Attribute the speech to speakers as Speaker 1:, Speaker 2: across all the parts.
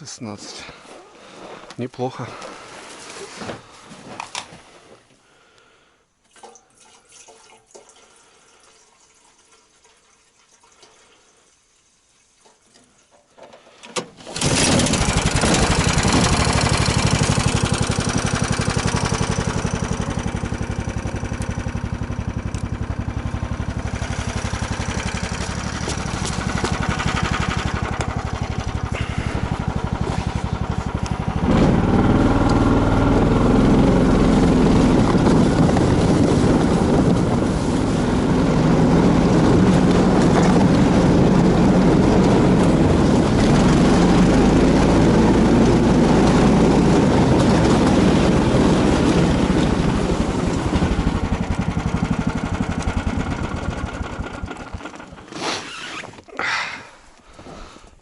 Speaker 1: 16. Неплохо.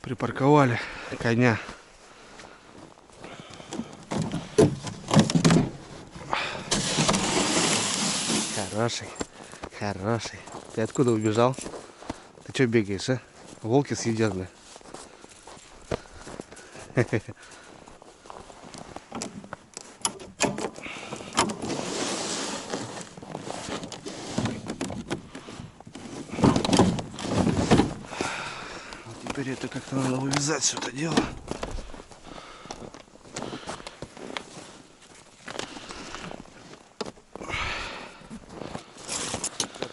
Speaker 1: Припарковали коня. Хороший, хороший. Ты откуда убежал? Ты что бегаешь, а? Волки съедят, бля. Теперь это как-то надо вывязать все это дело.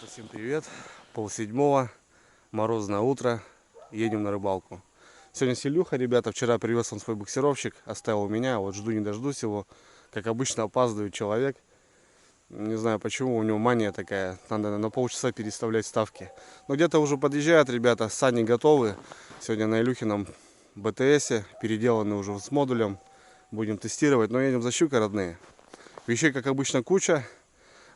Speaker 1: Всем привет. 6:30, морозное утро. Едем на рыбалку. Сегодня с Илюха, ребята. Вчера привез он свой буксировщик, оставил у меня. Вот жду не дождусь его. Как обычно, опаздывает человек. Не знаю почему, у него мания такая. Надо на полчаса переставлять ставки. Но где-то уже подъезжают, ребята. Сани готовы. Сегодня на Илюхином БТСе. Переделаны уже с модулем. Будем тестировать. Но едем за щукой, родные. Вещей, как обычно, куча.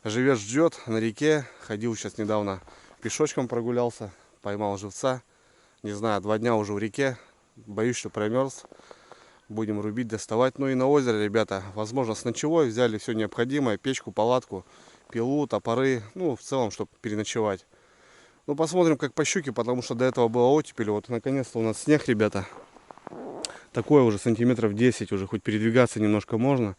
Speaker 1: Живец ждет на реке. Ходил сейчас недавно, пешочком прогулялся. Поймал живца. Не знаю, 2 дня уже в реке. Боюсь, что промерз. Будем рубить, доставать. Ну и на озере, ребята, возможно, с ночевой взяли все необходимое. Печку, палатку, пилу, топоры. Ну, в целом, чтобы переночевать. Ну, посмотрим, как по щуке, потому что до этого было оттепель. Вот, наконец-то у нас снег, ребята. Такое уже сантиметров 10. Уже хоть передвигаться немножко можно.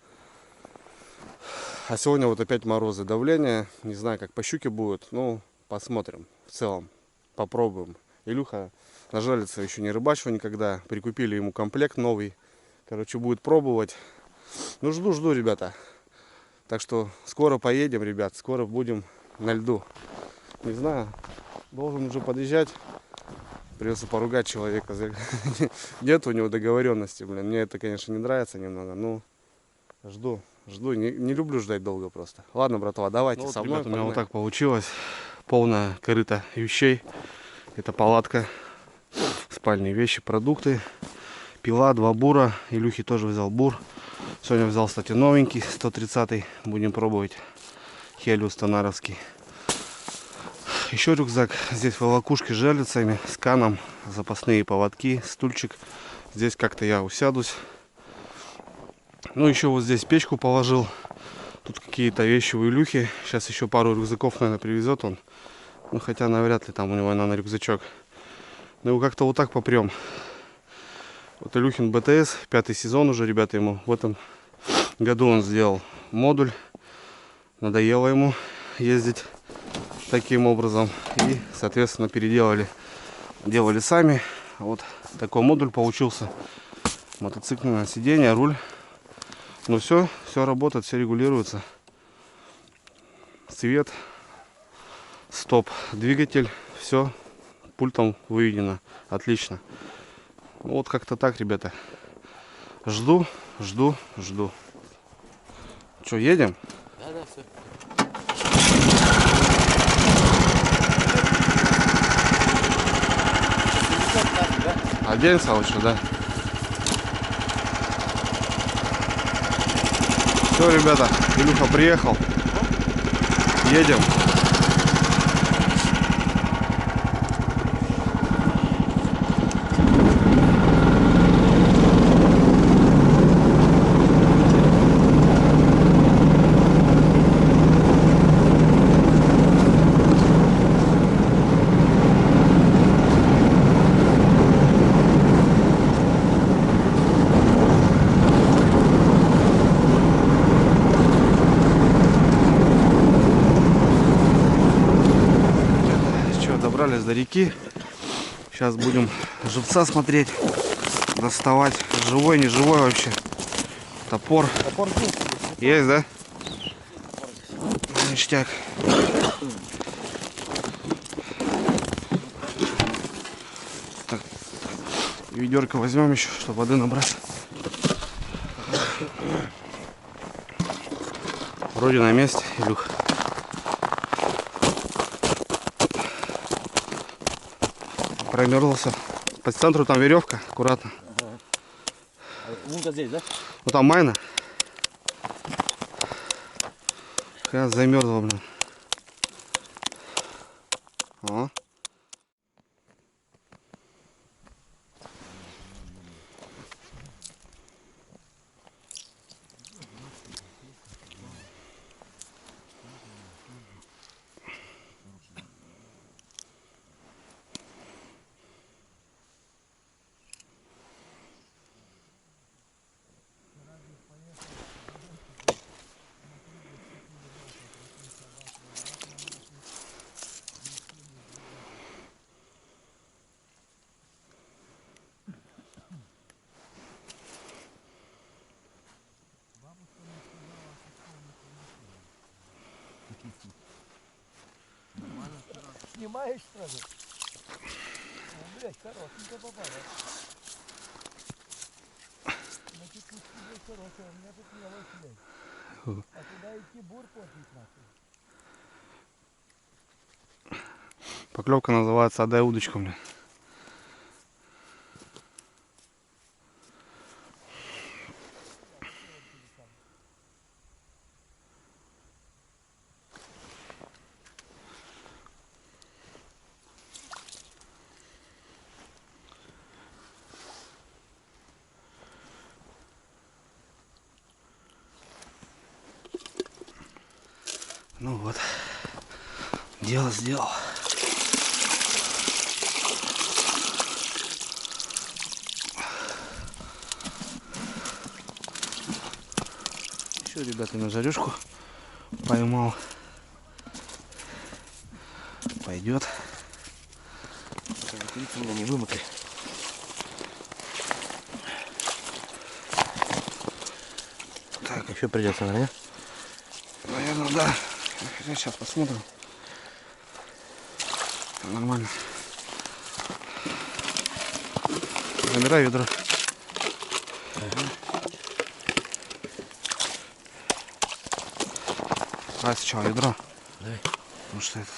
Speaker 1: А сегодня вот опять морозы, давление. Не знаю, как по щуке будет. Ну, посмотрим. В целом, попробуем. Илюха на жерлице еще не рыбачил никогда. Прикупили ему комплект новый. Короче, будет пробовать. Ну, жду, ребята. Так что скоро поедем, ребят. Скоро будем на льду. Не знаю, должен уже подъезжать. Придется поругать человека. Нет у него договоренности, блин. Мне это, конечно, не нравится немного. Но жду. Не люблю ждать долго просто. Ладно, братва, давайте ну, со мной. Ребята, у меня вот так получилось. Полное корыто вещей. Это палатка, спальные вещи, продукты, пила, 2 бура. Илюхи тоже взял бур. Сегодня взял, кстати, новенький, 130-й. Будем пробовать. Хелиус тонаровский. Еще рюкзак. Здесь волокушки с жерлицами, с каном, запасные поводки, стульчик. Здесь как-то я усядусь. Ну, еще вот здесь печку положил. Тут какие-то вещи у Илюхи. Сейчас еще пару рюкзаков, наверное, привезет он. Ну, хотя навряд ли там у него, наверное, рюкзачок. Ну, его как-то вот так попрем. Вот Илюхин БТС, 5-й сезон уже, ребята, ему. В этом году он сделал модуль. Надоело ему ездить таким образом. И, соответственно, делали сами. Вот такой модуль получился. Мотоциклное сиденье, руль. Ну, все работает, все регулируется. Свет. Стоп, двигатель, все пультом выведено, отлично. Вот как-то так, ребята. Жду. Что, едем?
Speaker 2: Да, все.
Speaker 1: Оденься лучше, да. Все, ребята, Илюха приехал. Едем. добрались до реки. Сейчас будем живца смотреть, доставать. Живой, не живой вообще. Топор.
Speaker 2: Топор
Speaker 1: Есть, да? Ништяк. Так, ведерко возьмем еще, чтобы воды набрать. Вроде на месте, Илюх. Промерзался. По центру там веревка, аккуратно.
Speaker 2: Ага. Лунка здесь, да?
Speaker 1: Ну там майна. Сейчас замерзла, блин. О.
Speaker 2: Снимаешь сразу? Блять, хорошенько попало. Значит, тут тебе хорошая, у меня тут мелочь, блядь. А туда идти бур портить нахуй.
Speaker 1: Поклевка называется «Отдай удочку», блин. Ну вот, дело сделал. Еще, ребята, на жарюшку поймал. Пойдет.
Speaker 2: Лица меня не вымокли.
Speaker 1: Так,
Speaker 2: еще придется, наверное?
Speaker 1: наверное, да. Сейчас посмотрим. Нормально. Забирай ведро. А сначала ведро.
Speaker 2: Давай.
Speaker 1: Потому что это...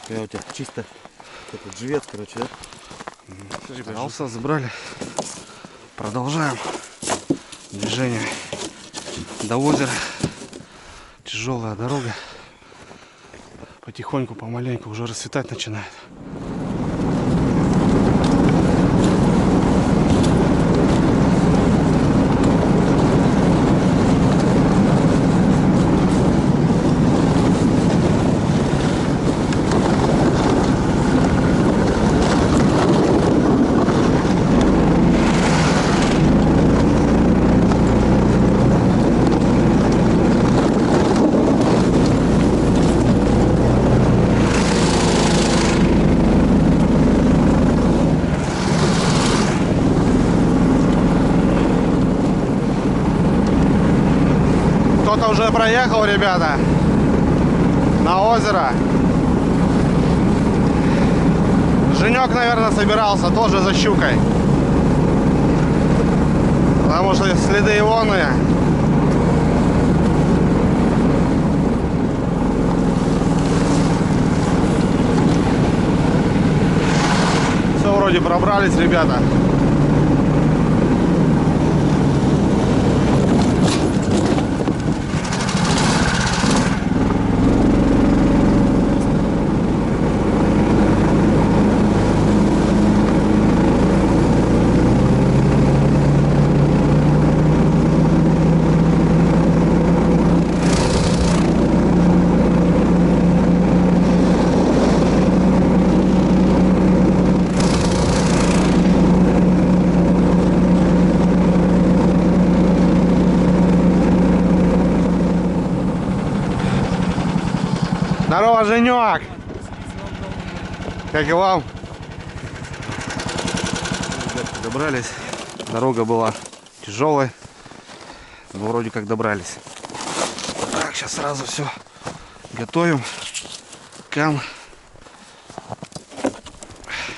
Speaker 2: Я у тебя чисто этот живец, короче, да?
Speaker 1: Старался, забрали. Продолжаем движение до озера. Тяжелая дорога. Потихоньку, помаленьку уже расцветать начинает. Кто-то уже проехал, ребята, на озеро. Женек, наверное, собирался тоже за щукой. Потому что следы ионные. Все, вроде пробрались, ребята. Здорово, Женек! Как и вам? Ребятки, добрались. Дорога была тяжелая. Но вроде как добрались. Так, сейчас сразу все готовим. Кам.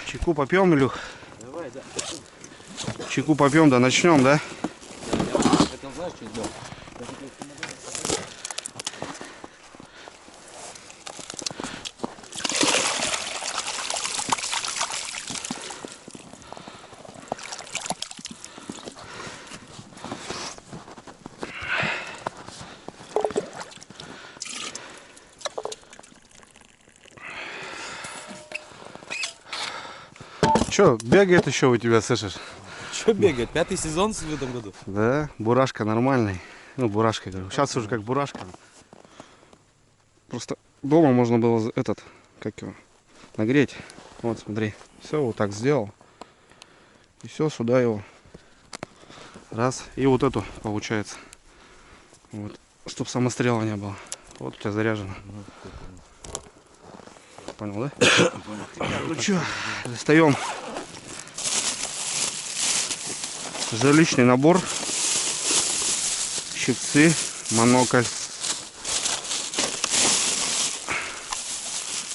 Speaker 1: Чайку попьем, Илюх?
Speaker 3: Давай, да.
Speaker 1: Чайку попьем, да начнем, да?
Speaker 3: Хотел, знаешь, что сделать?
Speaker 1: Че, бегает еще у тебя, слышишь?
Speaker 3: Что бегает? 5-й сезон в этом году?
Speaker 1: Да, бурашка нормальный. Ну, бурашка, говорю. Сейчас уже как бурашка. Просто дома можно было этот, как его, нагреть. Вот, смотри. Все, вот так сделал. И все, сюда его. Раз. И вот эту, получается. Вот. Чтоб самострела не было. Вот у тебя заряжено. Понял, да? Ну что, достаем жилищный набор. Щипцы, монокль.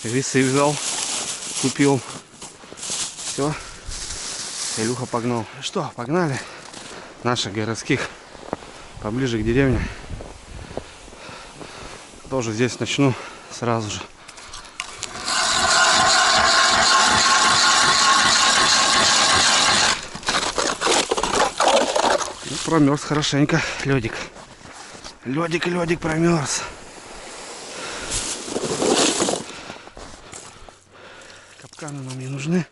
Speaker 1: Весы взял, купил. Все. Илюха погнал. Что, погнали? Наших городских. Поближе к деревне. Тоже здесь начну сразу же. Ну, промерз хорошенько, ледик. Ледик промерз. Капканы нам не нужны.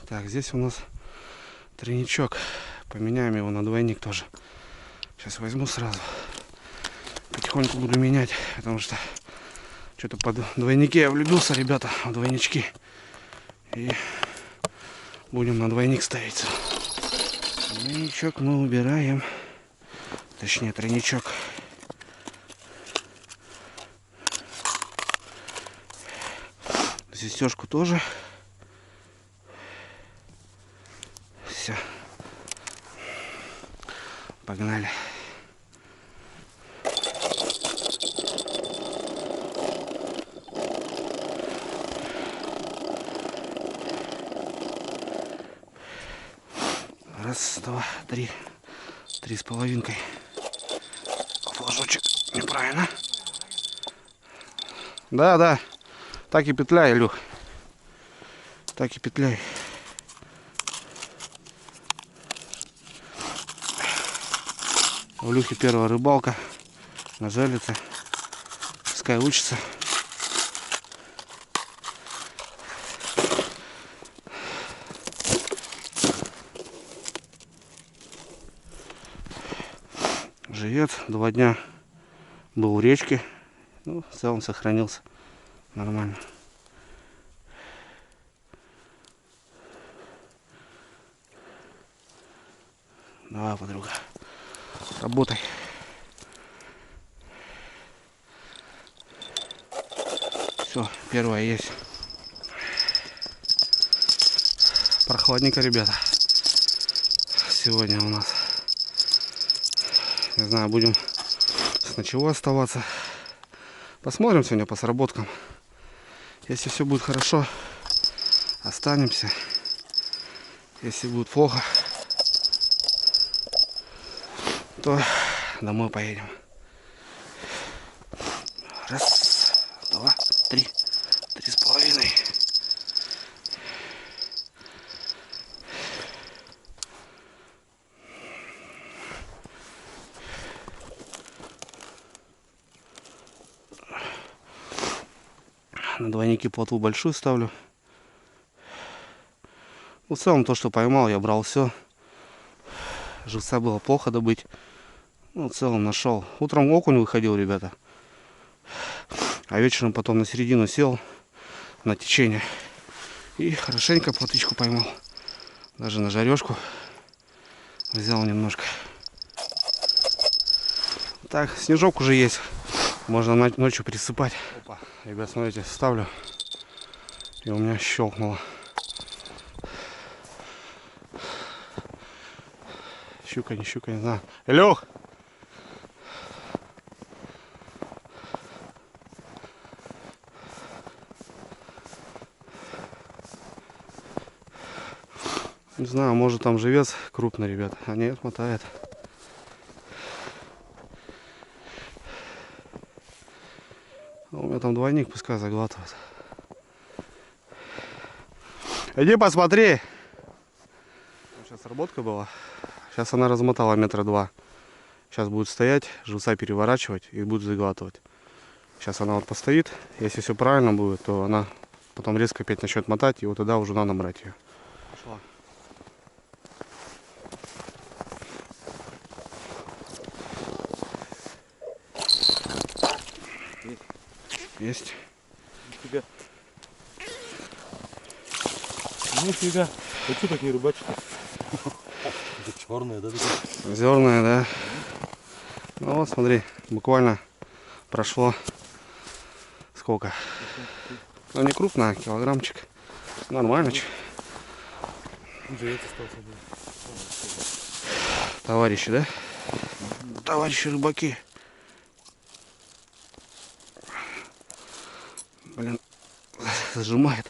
Speaker 1: Так, здесь у нас тройничок. Поменяем его на двойник тоже. Сейчас возьму сразу. Потихоньку буду менять, потому что что-то под двойнике я влюбился, ребята, в двойнички. И будем на двойник ставить. Двойничок мы убираем. Точнее, тройничок. Застежку тоже. Все. Погнали. Раз, два, три. 3,5. Флажочек неправильно. Да. Так и петляй, Илюх. Так и петляй. У Илюхи первая рыбалка. На жалице. Пускай учится. Живет. 2 дня был в речке. Ну, в целом сохранился нормально. Давай, подруга, работай. Все, первое есть. Прохладненько, ребята. Сегодня у нас. Не знаю, будем с ночевой оставаться. Посмотрим сегодня по сработкам. Если все будет хорошо, останемся. Если будет плохо, то домой поедем. Раз, два, три. 3,5. На двойники плотву большую ставлю. В целом то, что поймал, я брал все. Живца было плохо добыть. Ну, в целом нашел. Утром окунь выходил, ребята. А вечером потом на середину сел на течение. И хорошенько плотвичку поймал. Даже на жарежку. Взял немножко. Так, снежок уже есть. Можно ночью присыпать. Опа. Ребят, смотрите, ставлю. И у меня щелкнуло. Щука, не знаю. Илюх! Не знаю, может там живец крупный, ребят. А нет, мотает. А у меня там двойник, пускай заглатывает. Иди посмотри. Сейчас работка была. Сейчас она размотала 2 метра. Сейчас будет стоять, живца переворачивать и будет заглатывать. Сейчас она вот постоит. Если все правильно будет, то она потом резко опять начнет мотать. И вот тогда уже надо брать ее. Пошла. Есть.
Speaker 3: Нифига. Нифига. А что так не рыбачить-то? Это черная, да?
Speaker 1: Зерная, да. Ну вот, смотри, буквально прошло сколько? Ну не крупно, а килограммчик. Нормально.
Speaker 3: Живец остался.
Speaker 1: Товарищи, да? Товарищи рыбаки. Блин, зажимает.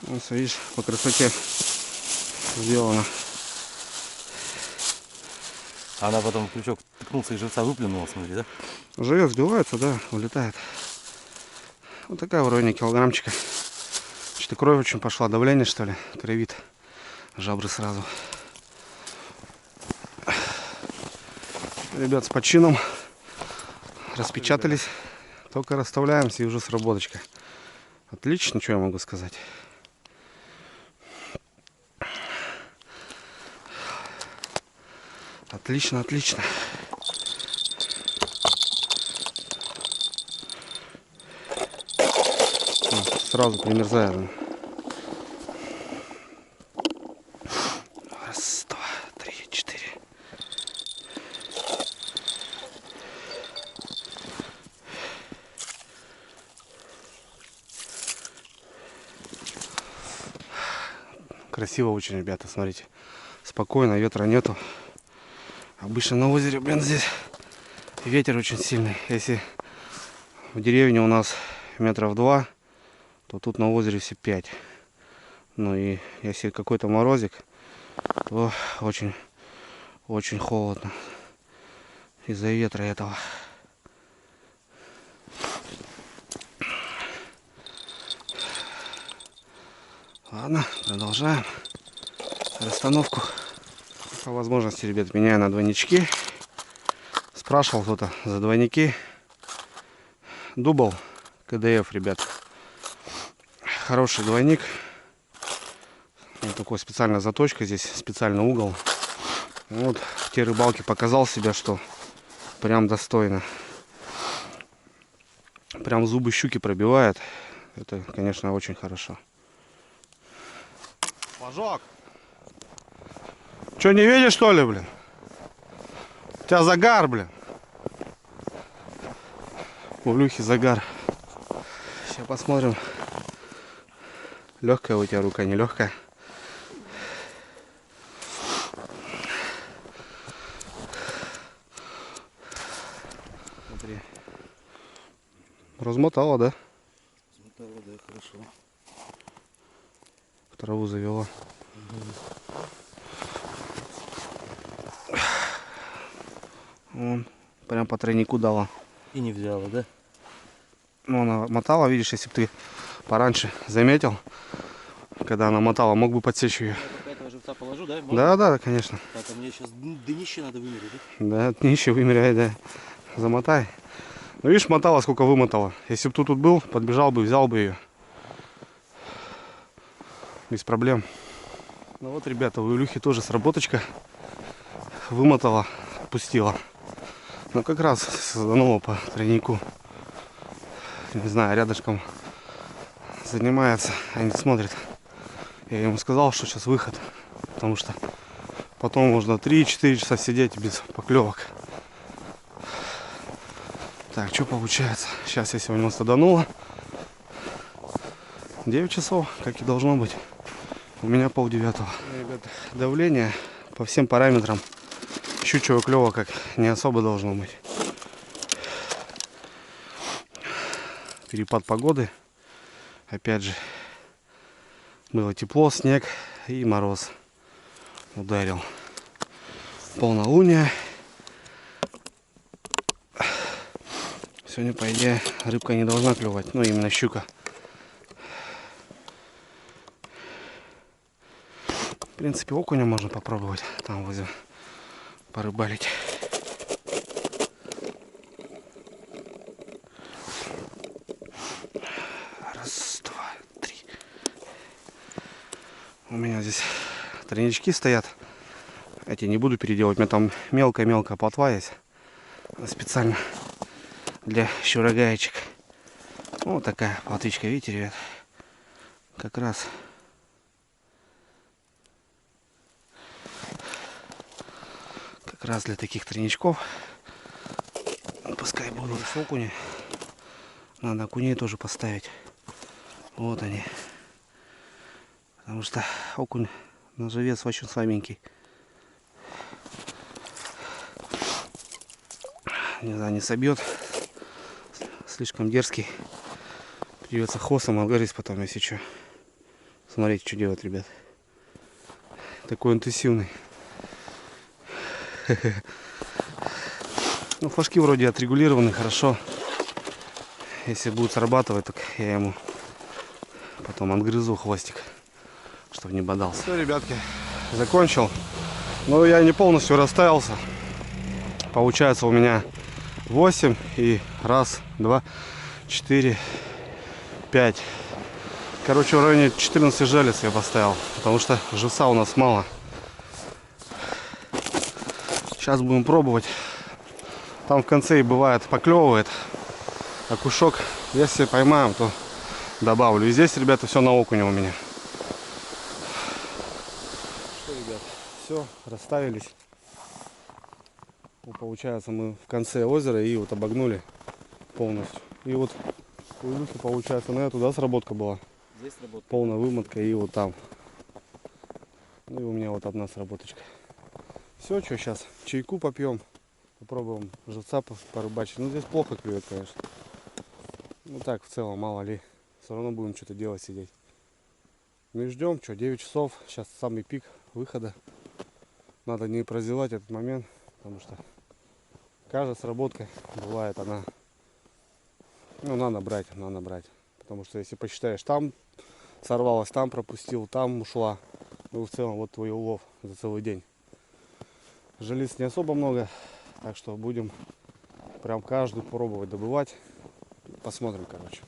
Speaker 1: Вот, видишь, по красоте сделано.
Speaker 3: Она потом в крючок ткнулся и живца выплюнула, смотри, да?
Speaker 1: Живец сбивается, да, улетает. Вот такая вроде килограммчика. Что-то кровь очень пошла, давление что ли, кровит. Жабры сразу. Ребят, с почином распечатались. Только расставляемся и уже сработочка. Отлично, что я могу сказать. Отлично, отлично. Сразу примерзает. Раз, два, три, четыре. Красиво очень, ребята, смотрите. Спокойно, ветра нету. Обычно на озере, блин, здесь ветер очень сильный. Если в деревне у нас 2 метра, то тут на озере все 5. Ну и если какой-то морозик, то очень холодно из-за ветра этого. Ладно, продолжаем расстановку. По возможности, ребят, меняю на двойнички. Спрашивал кто-то за двойники. Дубл КДФ, ребят. Хороший двойник. Вот такой специальная заточка, здесь специальный угол. Вот в те рыбалки показал себя, что прям достойно. Прям зубы щуки пробивает. Это, конечно, очень хорошо. Флажок. Че, не видишь, что ли, блин? У тебя загар, блин. У Люхи загар. Сейчас посмотрим. Легкая у тебя рука, не легкая. Смотри. Размотала, да?
Speaker 3: Размотала, да, хорошо.
Speaker 1: В траву завела. Вон, прям по тройнику дала.
Speaker 3: И не взяла, да?
Speaker 1: Ну, она мотала, видишь, если бы ты пораньше заметил, когда она мотала, мог бы подсечь ее.
Speaker 3: Я этого живца положу, да?
Speaker 1: Да, да, конечно.
Speaker 3: Так, а мне сейчас днище надо вымерить,
Speaker 1: Да,
Speaker 3: да?
Speaker 1: днище вымеряй, да. Замотай. Ну, видишь, мотала, сколько вымотала. Если бы ты тут был, подбежал бы, взял бы ее. Без проблем. Ну вот, ребята, у Илюхи тоже сработочка. Вымотала, отпустила. Ну, как раз саданула по тройнику. Не знаю, рядышком занимается, а не смотрит. Я ему сказал, что сейчас выход, потому что потом можно 3-4 часа сидеть без поклевок. Так, что получается? Сейчас я сегодня стаданула. 9 часов, как и должно быть. У меня 8:30. Ребят, давление по всем параметрам щучьего клёва как не особо должно быть. Перепад погоды. Опять же, было тепло, снег и мороз ударил. Полнолуние. Сегодня, по идее, рыбка не должна клевать, ну именно щука. В принципе, окуня можно попробовать там возле порыбалить. Раз, два, три. У меня здесь тройнички стоят. Эти не буду переделывать. У меня там мелкая-мелкая плотва есть. Специально для щурогаечек. Вот такая плотвичка, видите, ребят? Как раз для таких тройничков. Пускай будут окуни. Надо окуней тоже поставить. Вот они. Потому что окунь на живец очень слабенький. Не знаю, не собьет. Слишком дерзкий. Придется хвостом отгореть потом, если что. Смотрите, что делать, ребят. Такой интенсивный. Ну, флажки вроде отрегулированы хорошо. Если будет срабатывать, так я ему потом отгрызу хвостик, чтобы не бодался. Все, ребятки, закончил. Но я не полностью расставился. Получается у меня 8 и раз, два, 4, 5. Короче, в районе 14 жалец я поставил, потому что живца у нас мало. Сейчас будем пробовать. Там в конце и бывает поклевывает. Окушок, если поймаем, то добавлю. И здесь, ребята, все на окуне у меня. Что, ребят, все, расставились. Получается, мы в конце озера и вот обогнули полностью. И вот у Илюхи, получается, на эту, да, сработка была?
Speaker 3: Здесь работает.
Speaker 1: Полная вымотка и вот там. Ну и у меня вот одна сработочка. Все, что, сейчас чайку попьем. Попробуем живца порыбачить. Ну, здесь плохо клюет, конечно. Ну так, в целом, мало ли. Все равно будем что-то делать, сидеть. Ну и ждем, что, 9 часов. Сейчас самый пик выхода. Надо не прозевать этот момент, потому что каждая сработка бывает она. Ну, надо брать. Потому что если посчитаешь, там сорвалась, там пропустил, там ушла. Ну, в целом, вот твой улов за целый день. Жилиц не особо много, так что будем прям каждую пробовать добывать. Посмотрим, короче.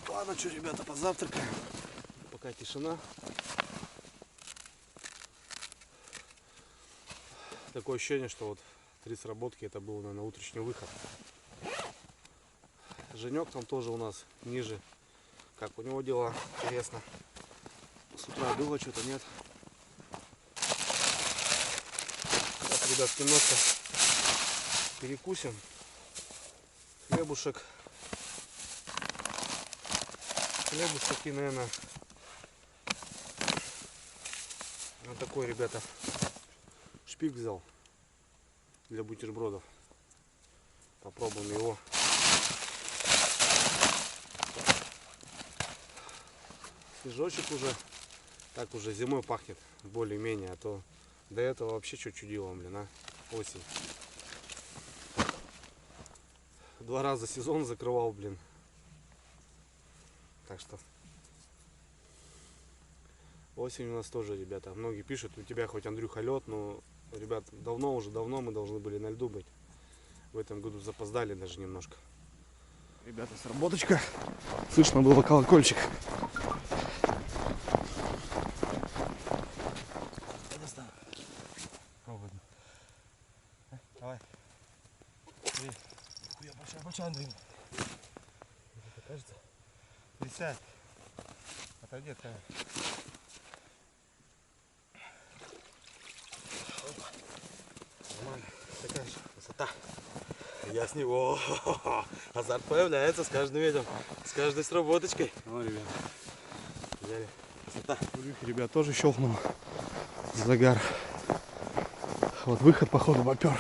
Speaker 1: Ладно, что, ребята, позавтракаем. Пока тишина. Такое ощущение, что вот 3 сработки это был, наверное, утренний выход. Женек там тоже у нас ниже. Как у него дела? Интересно. С утра было что-то, нет? Так, ребят, немножко перекусим. Хлебушек. И, наверное, вот такой, ребята, шпик взял для бутербродов. Попробуем его. Снежочек уже, так уже зимой пахнет более-менее, а то до этого вообще что чудило, блин, а? Осень. 2 раза сезон закрывал, блин. Так что осень у нас тоже, ребята. Многие пишут, у тебя хоть, Андрюха, лед, но, ребят, давно мы должны были на льду быть. В этом году запоздали даже немножко. Ребята, сработочка. Слышно было колокольчик.
Speaker 3: Давай. Я большая, Андрей. Это кажется.
Speaker 1: Присядь. Отойди, отойди.
Speaker 3: Нормально. Такая же высота. Я с него. Азарт появляется с каждым видом. С каждой сработочкой.
Speaker 1: Ну, ребят.
Speaker 3: Взяли. Высота.
Speaker 1: Ребят, тоже щелкнул. Загар. Вот выход, походу, попер.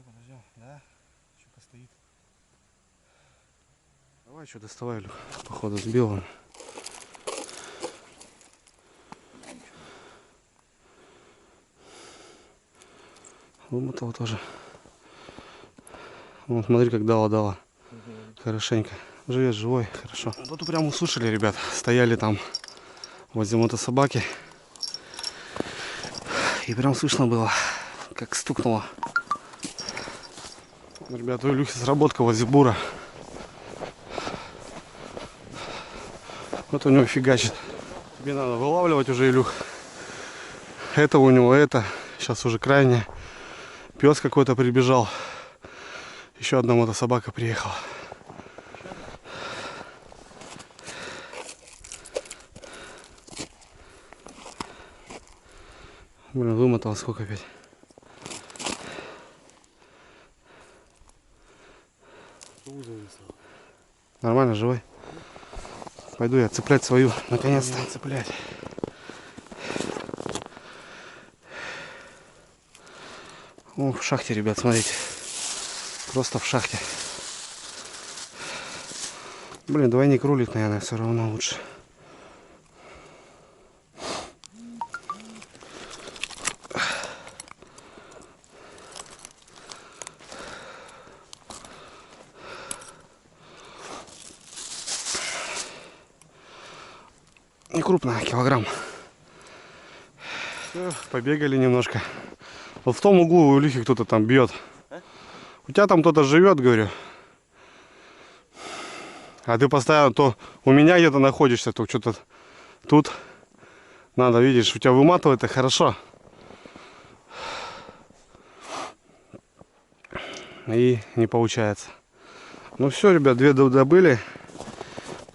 Speaker 3: Подождем. Да. Еще постоит.
Speaker 1: Давай, что доставай, Люк. Походу, сбил он. Вымотал тоже. Вот, смотри, как дала. Хорошенько. Живет, живой, хорошо. Вот прям услышали, ребят. Стояли там возле мотособаки. И прям слышно было, как стукнуло. Ребята, у Илюхи сработка возле бура. Вот у него фигачит. Тебе надо вылавливать уже, Илюх. Это у него, это. Сейчас уже крайне. Пес какой-то прибежал. Еще одна мотособака приехала. Блин, вымотал сколько опять. Нормально, живой? Пойду я цеплять свою. Наконец-то цеплять. О, в шахте, ребят, смотрите. Просто в шахте. Блин, двойник рулит, наверное, все равно лучше. Не крупная, килограмм. Все, побегали немножко. Вот в том углу у Илюхи кто-то там бьет. У тебя там кто-то живет, говорю. А ты постоянно то у меня где-то находишься, то что-то тут. Надо, видишь, у тебя выматывает, это хорошо. И не получается. Ну все, ребят, 2 добыли.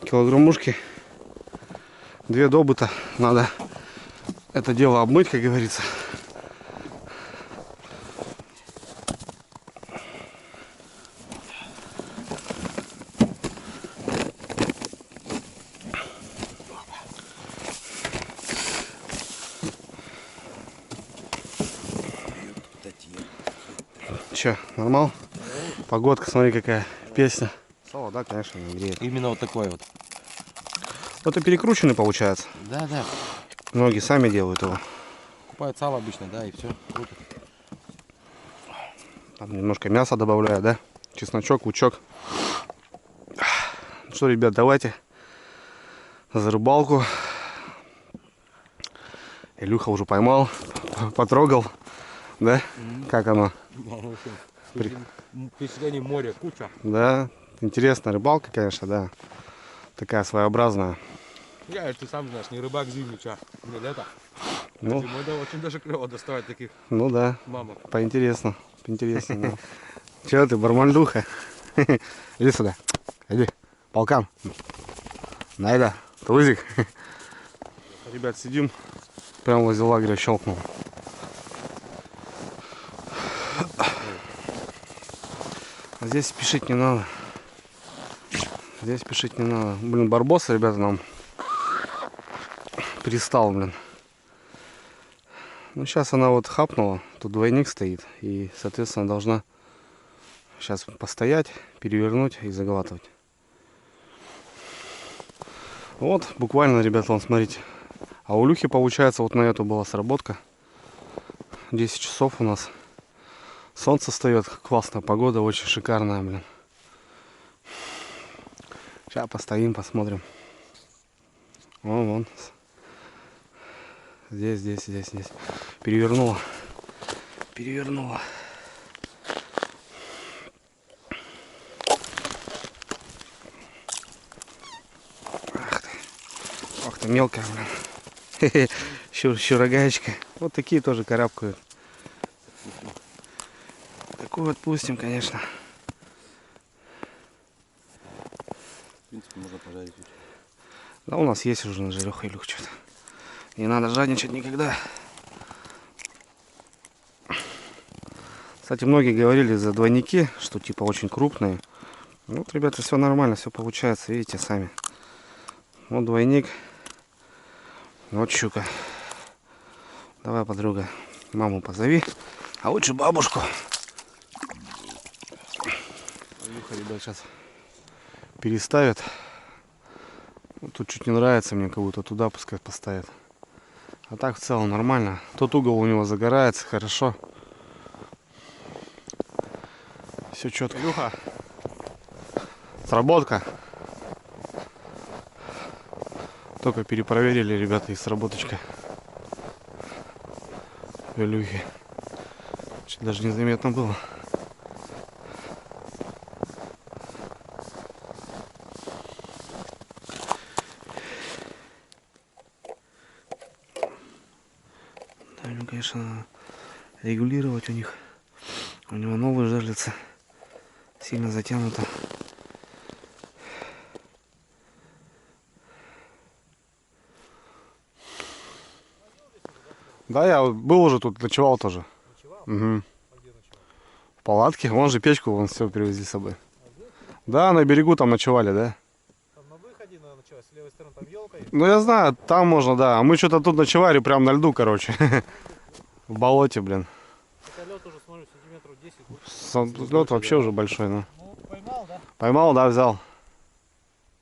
Speaker 1: Килограммушки. 2 добыта. Надо это дело обмыть, как говорится. Че, нормал? Погодка, смотри, какая песня. Соло, да, конечно, не греет.
Speaker 3: Именно вот такой вот.
Speaker 1: Вот и перекрученный получается.
Speaker 3: Да.
Speaker 1: Многие сами делают его.
Speaker 3: Купают сало обычно, да, и все.
Speaker 1: Там немножко мяса добавляю, да? Чесночок, лучок. Ну что, ребят, давайте за рыбалку. Илюха уже поймал, потрогал, да? Как оно?
Speaker 3: Впечатлений моря куча.
Speaker 1: Да, интересная рыбалка, конечно, да. Такая своеобразная.
Speaker 3: Я, ты сам знаешь, не рыбак зимний, не лето.
Speaker 1: Ну,
Speaker 3: Зимой, да, очень даже клево доставать таких
Speaker 1: ну да,
Speaker 3: мамок.
Speaker 1: поинтересно. Да. Че ты, бармандуха? Иди сюда, иди, полкан. Найда, тузик. Ребят, сидим, прямо возле лагеря щелкнул. Здесь спешить не надо. Здесь спешить не надо. Блин, барбоса, ребята, нам пристал, блин. Ну, сейчас она вот хапнула. Тут двойник стоит. И, соответственно, должна сейчас постоять, перевернуть и заглатывать. Вот, буквально, ребята, вон, смотрите. А у Люхи, получается, вот на эту была сработка. 10 часов у нас. Солнце встает, классная погода, очень шикарная, блин. Сейчас постоим, посмотрим. Вон. Здесь. Перевернула. Ах ты. Мелкая, блин. Щурогаечка. Вот такие тоже карабкают. Такую отпустим, конечно.
Speaker 3: В принципе, можно пожарить.
Speaker 1: Да у нас есть уже на жареха, Илюх, что-то. Не надо жадничать никогда. Кстати, многие говорили за двойники, что типа очень крупные. Ну, вот, ребята, все нормально, все получается, видите, сами. Вот двойник. Вот щука. Давай, подруга, маму позови. А лучше бабушку. Илюха, ребят, сейчас переставят. Вот тут чуть не нравится мне, как будто туда пускай поставят. А так в целом нормально. Тот угол у него загорается, хорошо. Все четко. Илюха, сработка. Только перепроверили, ребята, и сработочка. Илюхи. Чуть даже незаметно было. Да, ну, конечно, надо регулировать у них. У него новая жерлица. Сильно затянута. Да, я был уже тут, ночевал тоже.
Speaker 2: Ночевал?
Speaker 1: Угу.
Speaker 2: А где ночевал?
Speaker 1: В палатке. Вон же печку, вон все привезли с собой. Да, на берегу там ночевали, да?
Speaker 2: Там на выходе надо ночевать, с левой стороны там елка есть.
Speaker 1: Ну я знаю, там можно, да. А мы что-то тут ночевали прям на льду, короче. В болоте, блин.
Speaker 2: Хотя лед уже, смотрю, сантиметров 10 будет.
Speaker 1: Лед вообще уже большой, ну.
Speaker 2: Ну, поймал, да?
Speaker 1: Поймал, да, взял.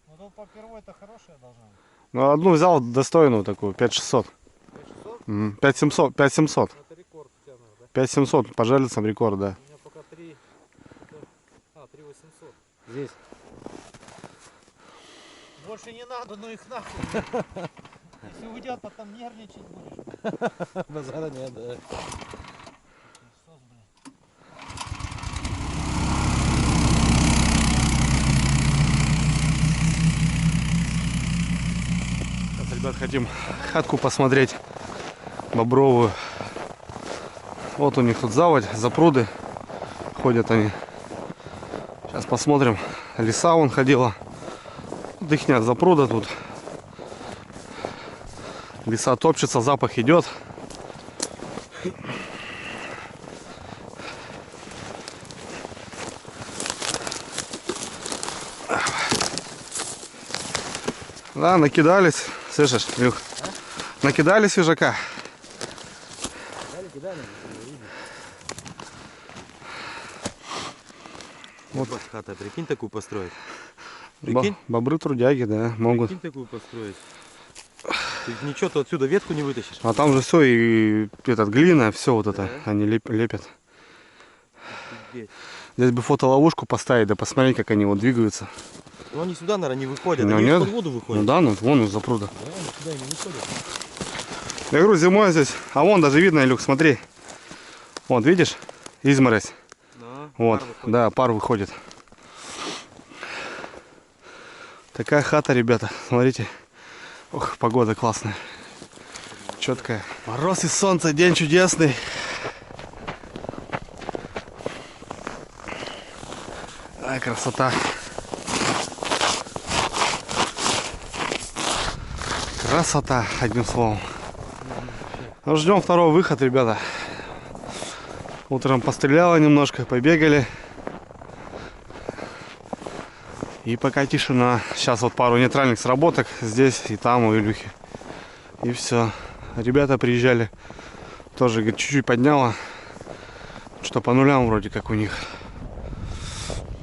Speaker 2: Ну, тут по первой-то хорошая должна быть.
Speaker 1: Ну, одну взял достойную такую, 5600.
Speaker 2: 5600?
Speaker 1: 5700, 5700.
Speaker 2: Это рекорд у тебя, наверное, да?
Speaker 1: 5700, по жерлицам рекорд, да.
Speaker 2: У меня пока 3... 3800.
Speaker 3: Здесь.
Speaker 2: Больше не надо, но их нахуй. Если уйдет, потом нервничать будешь.
Speaker 3: Базара нет, да.
Speaker 2: Что, блин?
Speaker 1: Сейчас, ребят, хотим хатку посмотреть. Бобровую. Вот у них тут заводь, запруды. Ходят они. Сейчас посмотрим. Лиса вон ходила. Вот ихняя запруда тут. Лиса топчется, запах идет. Да, накидались. Слышишь, Илюх? Накидали свежака.
Speaker 3: Вот хата, прикинь, такую построить. Прикинь?
Speaker 1: Бобры трудяги, да, могут.
Speaker 3: Прикинь, такую построить. Ты ничего, ты отсюда ветку не вытащишь.
Speaker 1: А там же все, и этот глина, все вот это,
Speaker 3: Да.
Speaker 1: они лепят.
Speaker 3: Офигеть.
Speaker 1: Здесь бы фотоловушку поставить, да посмотреть, как они вот двигаются.
Speaker 3: Ну они сюда, наверное, не выходят,
Speaker 1: Ну,
Speaker 3: они
Speaker 1: нет.
Speaker 3: из-под воду
Speaker 1: Ну
Speaker 3: выходят.
Speaker 1: да, ну вон из запруда.
Speaker 3: Да, они сюда не выходят.
Speaker 1: Я говорю, зимой здесь, а вон даже видно, Илюх, смотри. Вот, видишь, изморозь.
Speaker 3: Да,
Speaker 1: Вот,
Speaker 3: пар выходит.
Speaker 1: да, пар выходит. Такая хата, ребята, смотрите. Ох, погода классная. Четкая. Мороз и солнце, день чудесный. Ай, красота. Красота, одним словом. Ну, ждем второй выход, ребята. Утром постреляло немножко, побегали. И пока тишина. Сейчас вот пару нейтральных сработок здесь и там у Илюхи. И все. Ребята приезжали. Тоже, говорит, чуть-чуть подняло. Что по нулям вроде как у них.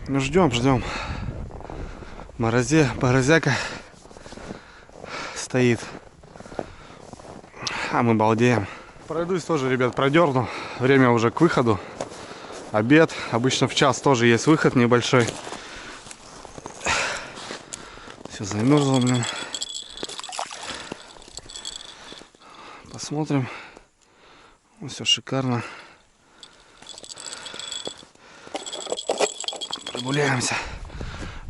Speaker 1: Ну ждем, ждем. Морозяка стоит. А мы балдеем. Пройдусь тоже, ребят, продерну. Время уже к выходу. Обед. Обычно в час тоже есть выход небольшой. Все замерзло, блин. Посмотрим. Все шикарно. Прогуляемся.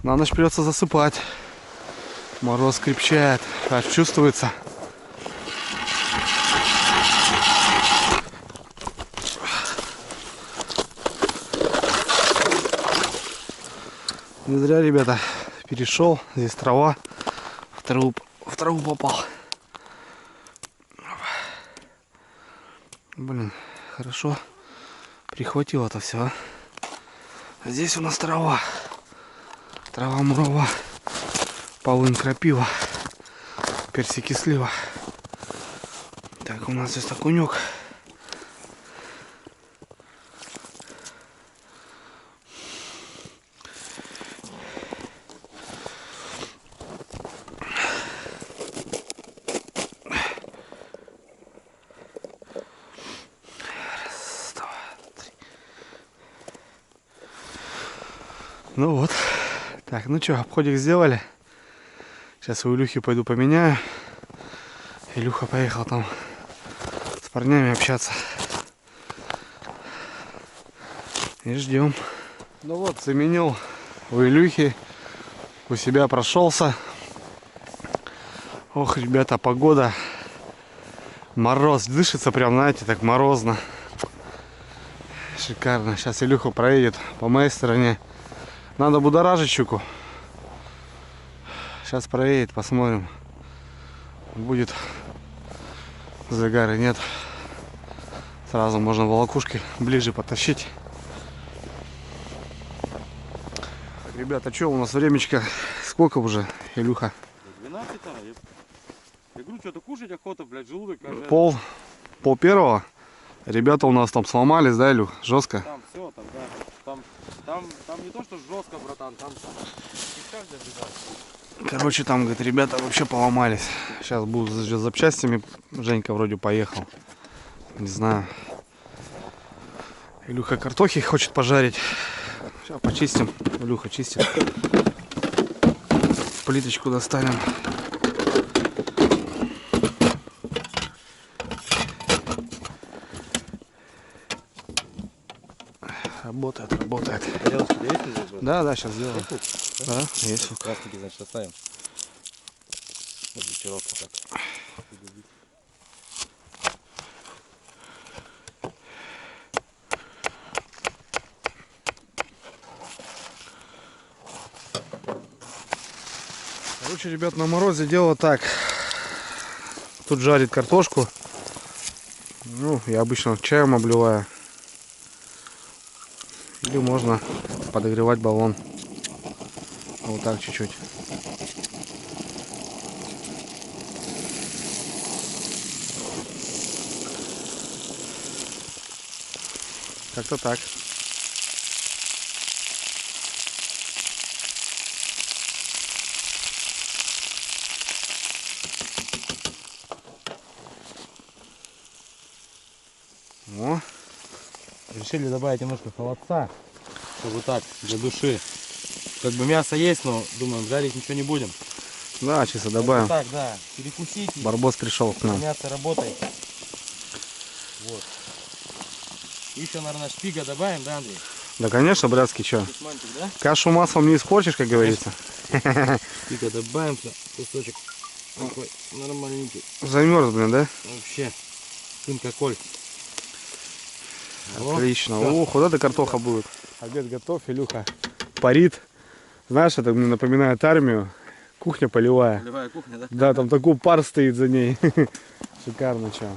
Speaker 1: На ночь придется засыпать. Мороз крепчает, аж чувствуется. Не зря, ребята, перешел. Здесь трава. В траву попал. Блин, хорошо прихватил это все. А здесь у нас трава. Трава мурава. Полынь, крапива. Персики, слива. Так, у нас здесь окунек. Ну вот. Так, ну что, обходик сделали. Сейчас у Илюхи пойду поменяю. Илюха поехал там с парнями общаться. И ждем. Ну вот, заменил у Илюхи. У себя прошелся. Ох, ребята, погода. Мороз. Дышится прям, знаете, так морозно. Шикарно. Сейчас Илюха проедет по моей стороне. Надо будоражить щуку. Сейчас проедет, посмотрим. Будет загар и нет. Сразу можно волокушки ближе потащить. Так, ребята, что у нас времечко? Сколько уже, Илюха?
Speaker 3: 12, я говорю, что-то кушать охота, блядь, желудок.
Speaker 1: Пол первого. Ребята у нас там сломались, да, Илюх? Жестко.
Speaker 3: Там все, там, да. Там не то, что жестко, братан, там кишка добежать.
Speaker 1: Короче, там, говорит, ребята вообще поломались. Сейчас будут с запчастями. Женька вроде поехал. Не знаю. Илюха картохи хочет пожарить. Сейчас почистим. Илюха чистит. Плиточку достанем. Работает, работает. Да, сейчас сделаем. Да, есть.
Speaker 3: Пластики, значит, оставим. Вечерок так.
Speaker 1: Короче, ребят, на морозе дело так. Тут жарит картошку. Ну, я обычно чаем обливаю. Или можно подогревать баллон. Вот так чуть-чуть. Как-то так. О.
Speaker 3: Решили добавить немножко холодца, чтобы так, для души. Как бы мясо есть, но думаем, жарить ничего не будем.
Speaker 1: Да, чисто добавим.
Speaker 3: Так, да, перекусить.
Speaker 1: Барбос пришел к нам.
Speaker 3: Мясо работает. Вот. Еще, наверное, шпига добавим, да, Андрей?
Speaker 1: Да, конечно, братский, что?
Speaker 3: Кусмантик, да?
Speaker 1: Кашу маслом не испортишь, как говорится.
Speaker 3: Шпига добавим, кусочек такой нормальненький.
Speaker 1: Замерз, блин, да?
Speaker 3: Вообще, тынка коль.
Speaker 1: Отлично.
Speaker 3: О,
Speaker 1: Ох, вот эта картоха будет. Обед готов, Илюха парит. Знаешь, это мне напоминает армию. Кухня полевая.
Speaker 3: Полевая кухня, да?
Speaker 1: Да, там такой пар стоит за ней. Шикарно, что.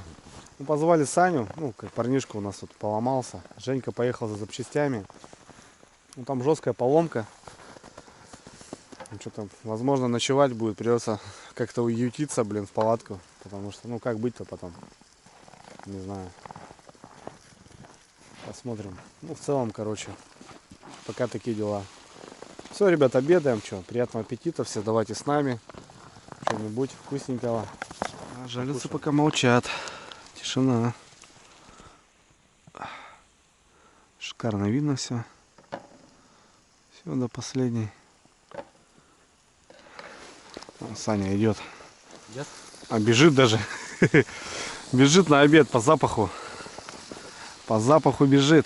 Speaker 1: Ну, позвали Саню, ну, как парнишка у нас тут поломался. Женька поехал за запчастями. Ну, там жесткая поломка. Ну, что там, возможно, ночевать будет. Придется как-то уютиться, блин, в палатку. Потому что, ну, как быть-то потом? Не знаю. Посмотрим. Ну, в целом, короче, пока такие дела. Все, ребят, обедаем. Что, приятного аппетита. Все давайте с нами. Что-нибудь вкусненького. А жалятся, пока молчат. Тишина. Шикарно видно все. Все до последней. Вон Саня идет.
Speaker 3: Идет?
Speaker 1: А бежит даже. Бежит на обед по запаху. По запаху бежит.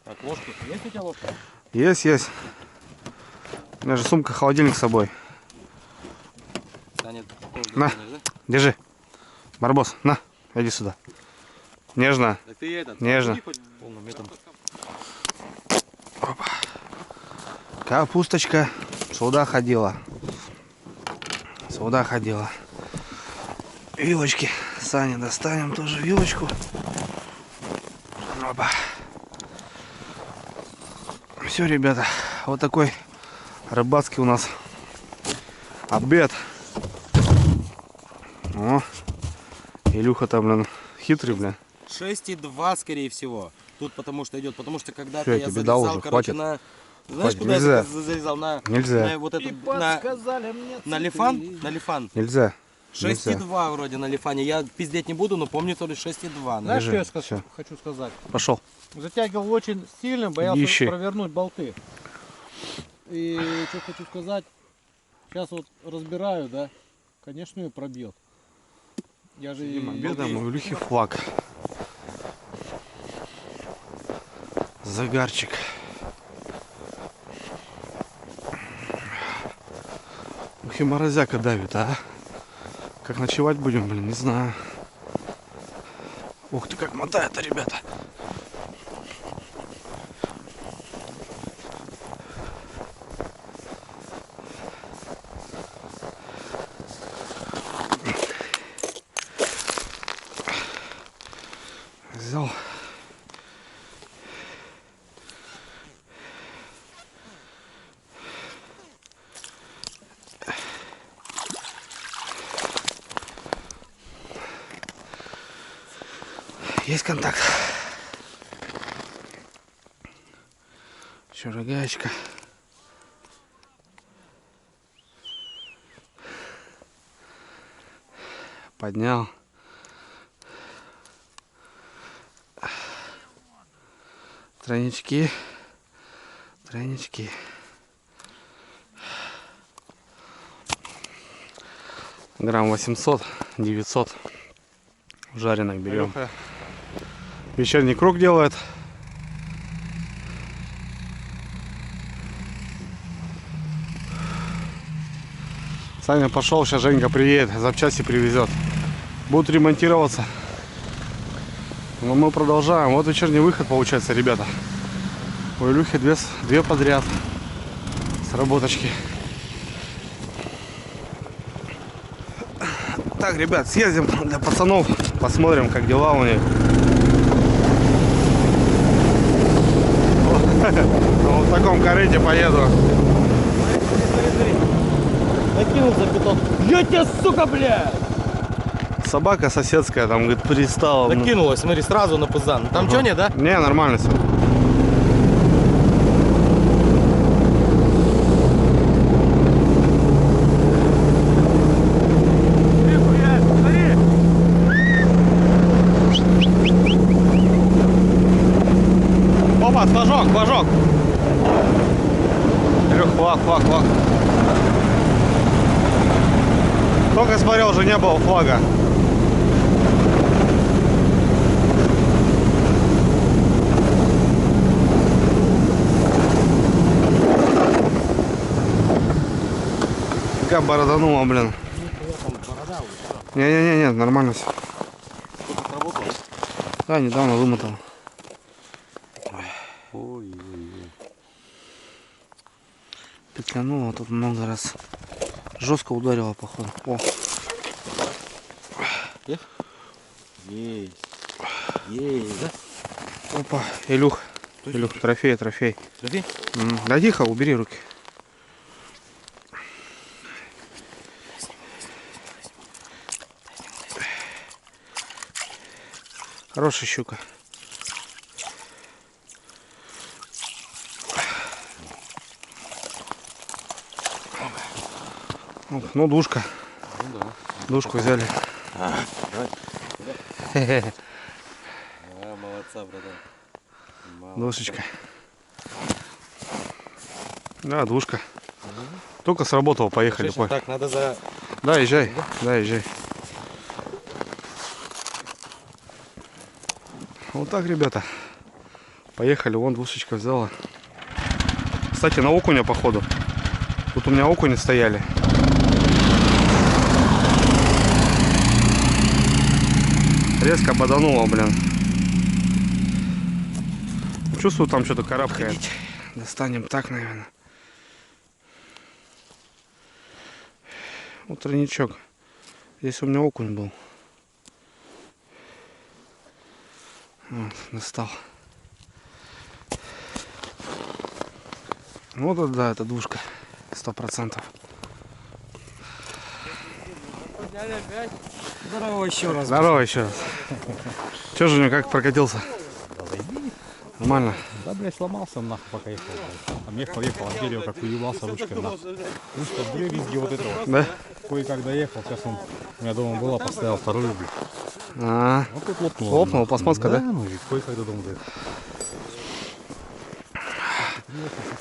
Speaker 3: Так, ложку. Есть у тебя ложка?
Speaker 1: Есть, есть. У меня же сумка, холодильник с собой.
Speaker 3: Саня, тоже
Speaker 1: На.
Speaker 3: дотянешь, да?
Speaker 1: Держи. Барбос, на, иди сюда. Нежно.
Speaker 3: Так ты этот,
Speaker 1: Нежно.
Speaker 3: иди хоть полным метром.
Speaker 1: Капусточка сюда ходила. Сюда ходила. Вилочки. Саня, достанем тоже вилочку. Опа. Все, ребята, вот такой рыбацкий у нас обед. О, Илюха там, блин, хитрый, блин.
Speaker 3: 6,2 скорее всего. Тут потому что идет, потому что когда-то
Speaker 1: Всё, я
Speaker 3: я
Speaker 1: тебе
Speaker 3: залезал,
Speaker 1: дал уже,
Speaker 3: короче,
Speaker 1: хватит.
Speaker 3: на... Знаешь,
Speaker 1: Хватит,
Speaker 3: куда
Speaker 1: нельзя.
Speaker 3: я залезал?
Speaker 1: Нельзя.
Speaker 3: На вот
Speaker 2: И
Speaker 3: эту, на
Speaker 2: подсказали мне цветы.
Speaker 3: лифан? На лифан.
Speaker 1: Нельзя. Нельзя.
Speaker 3: 6,2 вроде на лифане. Я пиздеть не буду, но помню то ли 6,2.
Speaker 2: Знаешь,
Speaker 1: Держи,
Speaker 2: что я
Speaker 1: всё.
Speaker 2: хочу сказать?
Speaker 1: Пошел.
Speaker 2: Затягивал очень сильно, боялся
Speaker 1: Ищи.
Speaker 2: провернуть болты. И что хочу сказать, сейчас вот разбираю, да, конечно ее пробьет. Я же и...
Speaker 1: Обедаем, у Илюхи флаг. Загарчик. Ух и морозяка давит, а? Как ночевать будем, блин, не знаю. Ух ты, как мотает-то, ребята. Взял. Есть контакт. Еще рогаечка. Поднял. Тройнички. Тройнички. Грамм 800, 900 жареных берем. Вечерний круг делает. Саня пошел, сейчас Женька приедет, запчасти привезет. Будут ремонтироваться. Но мы продолжаем. Вот вечерний выход получается, ребята. У Илюхи две подряд сработочки. Так, ребят, съездим для пацанов, посмотрим, как дела у них. Вот в таком корыте поеду.
Speaker 3: Накинул за бетон. Я тебя, сука, бля!
Speaker 1: Собака соседская там, говорит, пристала.
Speaker 3: Накинулась, смотри, сразу на пузан. Там что, не, да?
Speaker 1: Не, нормально все. Опа, флажок, флажок. Илюх, флаг, флаг, флаг. Только смотрел, уже не было флага. Как бородануло, блин. Не, нормально все. Да, недавно вымотал.
Speaker 3: Ой-ой-ой.
Speaker 1: Петлянуло тут много раз. Жестко ударило, походу. О,
Speaker 3: Есть. Есть, да?
Speaker 1: опа, Илюх. Илюх, трофей, трофей.
Speaker 3: Трофей?
Speaker 1: Да тихо, убери руки. Хорошая щука. Ну, душка.
Speaker 3: Ну да.
Speaker 1: Душку взяли.
Speaker 3: Давай. А, молодца, братан. Молодца.
Speaker 1: Душечка. Да, душка. Только сработал, поехали.
Speaker 3: Слушай, так, надо за...
Speaker 1: Да, езжай. Да, езжай. Вот так, ребята. Поехали, вон душечка взяла. Кстати, на окуня, походу. Тут у меня окуни стояли. Резко бодануло, блин. Чувствую, там что-то карабкает. Достанем так, наверное. Вот тройничок. Здесь у меня окунь был. Вот, достал. Вот это, да, это двушка. 100%.
Speaker 2: Здорово еще раз.
Speaker 1: Здорово еще раз. Че, Женя, как прокатился? Нормально?
Speaker 2: Да, блядь, сломался нахуй, пока ехал. Там ехал, от дерева, как уебался ручкой нахуй. Ручка дребезги вот этого.
Speaker 1: Да?
Speaker 2: Кое-как доехал, сейчас он у меня дома была, поставил вторую, блядь.
Speaker 1: А,
Speaker 2: Вот тут лопнула.
Speaker 1: лопнула пластмасска, да?
Speaker 2: Ну и кое-как до дома доехал.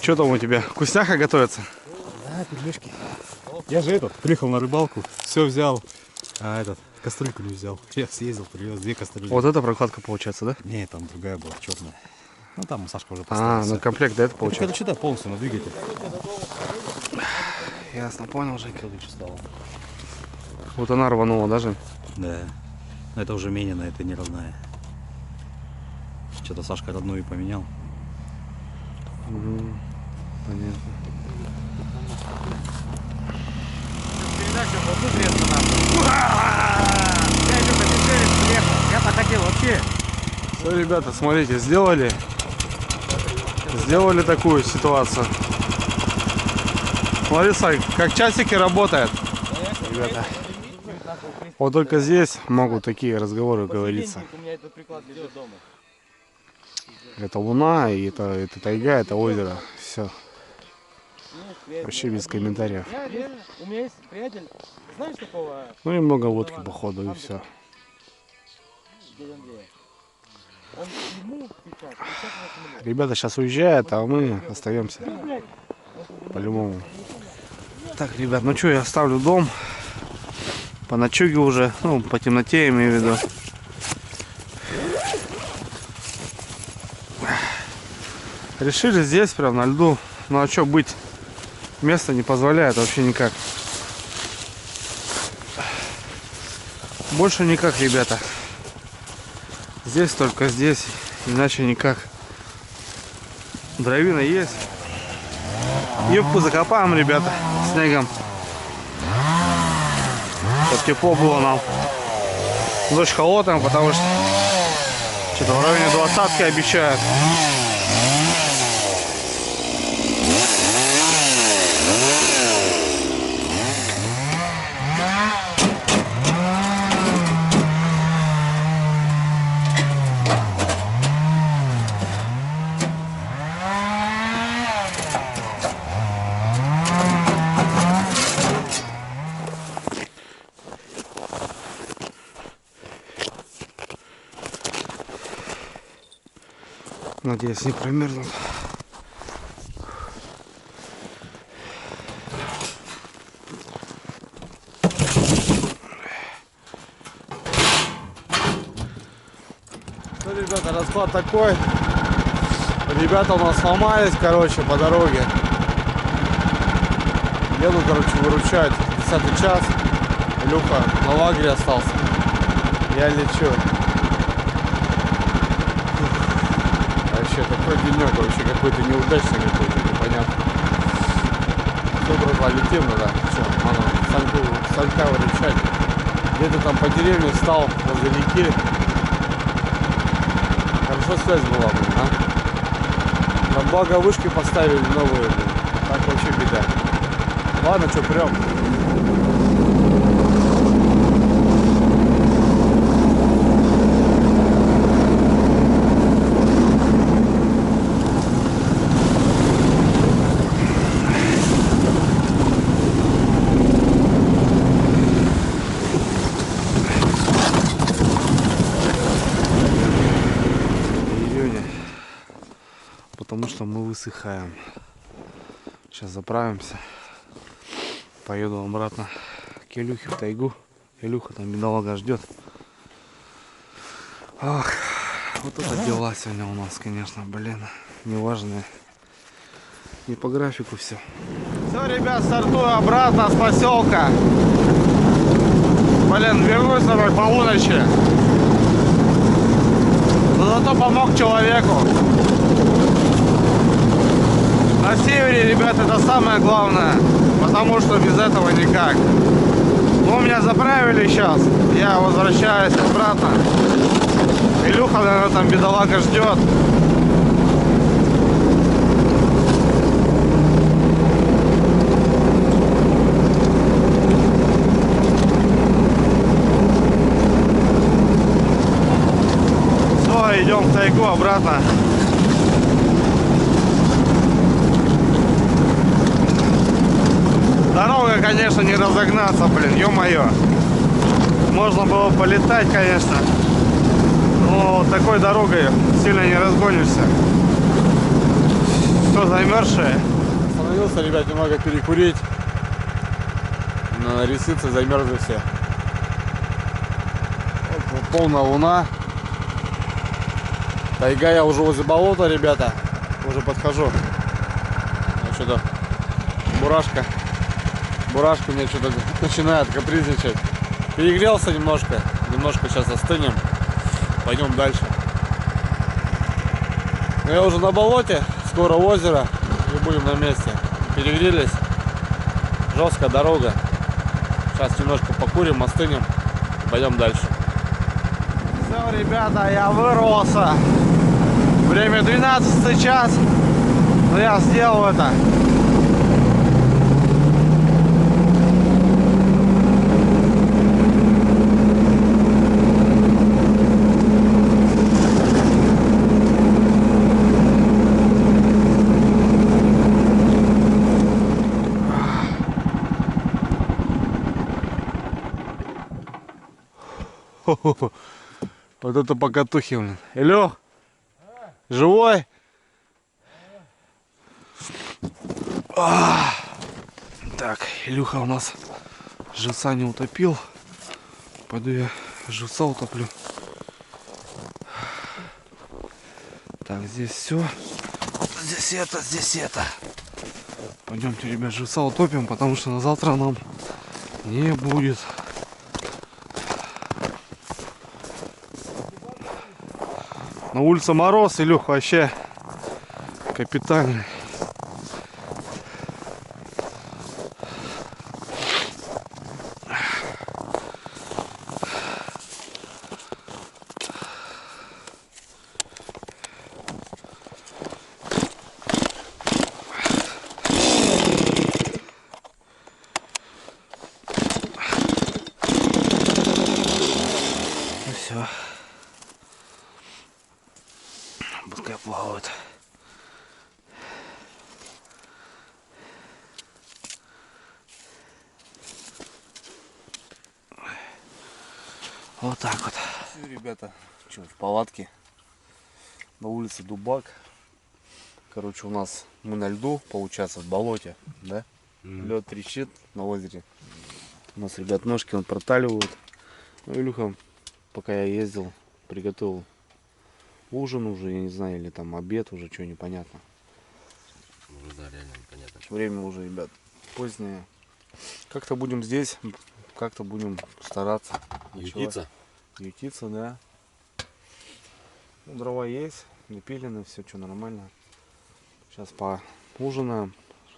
Speaker 1: Что там у тебя? Вкусняха готовится?
Speaker 2: Да, пельмешки. Я же приехал на рыбалку, все взял, а кастрюльку не взял. Я съездил, привез 2 кастрюли.
Speaker 1: Вот это прокладка получается, да?
Speaker 2: Не, там другая была, черная. Ну там Сашка уже
Speaker 1: А,
Speaker 2: поставил.
Speaker 1: ну комплект, да, это получается?
Speaker 2: Короче, да, полностью на двигатель.
Speaker 1: Ясно, понял, Жень.
Speaker 2: Лучше стало.
Speaker 1: Вот она рванула, да, Жень?
Speaker 2: Да. Но это уже Менина, это не родная. Что-то Сашка родную поменял.
Speaker 1: Понятно.
Speaker 2: Я походил вообще.
Speaker 1: Все, ребята, смотрите, сделали такую ситуацию. Смотри, Сай, как часики работают. Ребята. Вот только здесь могут такие разговоры говориться.
Speaker 3: У меня этот приклад лежит дома.
Speaker 1: Это луна, и это тайга, это озеро. Все. Вообще без комментариев.
Speaker 3: Я реально, у меня есть приятель, знаешь такого
Speaker 1: Ну и много водки, походу, и все.
Speaker 3: дядя Андрея? Он ему 50 мне.
Speaker 1: Ребята сейчас уезжают, а мы остаемся. По-любому. Так, ребят, ну что, я оставлю дом. По ночуге уже, ну, по темноте имею в виду. Решили здесь, прям на льду. Ну а что быть? Место не позволяет вообще никак. Больше никак, ребята. Здесь только здесь, иначе никак. Дровина есть. Юбку закопаем, ребята, снегом. Чтоб тепло было нам. Дождь холодный, потому что что-то в районе 20 обещают. Надеюсь, не промерзнут. Ну, ребята, расклад такой. Ребята у нас сломались, короче, по дороге. Еду, короче, выручать. 10 час. Илюха на лагере остался. Я лечу. Вообще такой денек, вообще какой-то неудачный, какой-то непонятно. Все, братва, летим, да. Че, надо Санька выручать. Где-то там по деревне встал возле реки. Хорошо связь была, блин, а? Там благо вышки поставили новые, блин. Так вообще беда. Ладно, что, прям. Потому что мы высыхаем. Сейчас заправимся. Поеду обратно к Илюхе в тайгу. Илюха там бедолага ждет. Ах, вот это дела сегодня у нас, конечно, блин, неважные. Не по графику все. Все, ребят, стартую обратно с поселка. Блин, вернусь домой к полуночи. Но зато помог человеку. На севере, ребят, это самое главное. Потому что без этого никак. Ну, меня заправили сейчас. Я возвращаюсь обратно. Илюха, наверное, там бедолага ждет. Все, идем в тайгу обратно. Дорога, конечно, не разогнаться, блин, ё-моё. Можно было полетать, конечно. Но вот такой дорогой сильно не разгонишься. Все замерзшее. Остановился, ребят, немного перекурить. На ресницы замерзли все. Вот, полная луна. Тайга, я уже возле болота, ребята. Уже подхожу. Что-то бурашка мне что-то начинает капризничать. Перегрелся немножко сейчас остынем, пойдем дальше. Я уже на болоте, скоро озеро и будем на месте. Перегрелись, жесткая дорога. Сейчас немножко покурим, остынем, пойдем дальше. Все, ребята, я вырвался. Время 12 час, но я сделал это. Вот это покатухи, блин. Илё, живой? Так, Илюха у нас живца не утопил. Пойду я живца утоплю. Так, здесь все. Здесь это. Пойдемте, ребят, живца утопим, потому что на завтра нам не будет. На улице мороз, Илюх, вообще капитальный. Ну все. Пускай плавают. Вот так вот. Все, ребята, что, в палатке. На улице Дубак. Короче, у нас мы на льду, получается, в болоте, да? Лед трещит на озере. У нас, ребят, ножки он проталивают. Ну, Илюха, пока я ездил, приготовил ужин уже, я не знаю, или там обед уже, что непонятно.
Speaker 3: Уже, да, реально непонятно.
Speaker 1: Время уже, ребят, позднее. Как-то будем здесь, как-то будем стараться.
Speaker 3: Ютиться?
Speaker 1: Ютиться, да. Ну, дрова есть, напилены, все, что нормально. Сейчас поужинаем,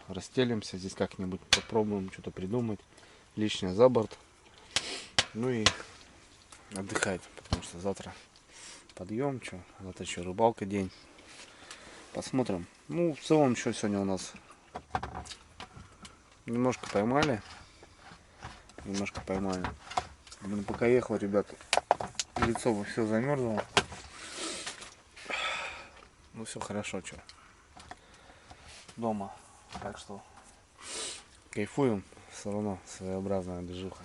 Speaker 1: расстелимся, здесь как-нибудь попробуем что-то придумать. Лишнее за борт. Ну и отдыхать, потому что завтра подъем, что, завтра еще рыбалка день. Посмотрим. Ну, в целом, что сегодня у нас немножко поймали. Блин, пока ехал, ребята, лицо все замерзло. Ну, все хорошо, что. Дома. Так что кайфуем. Все равно своеобразная движуха.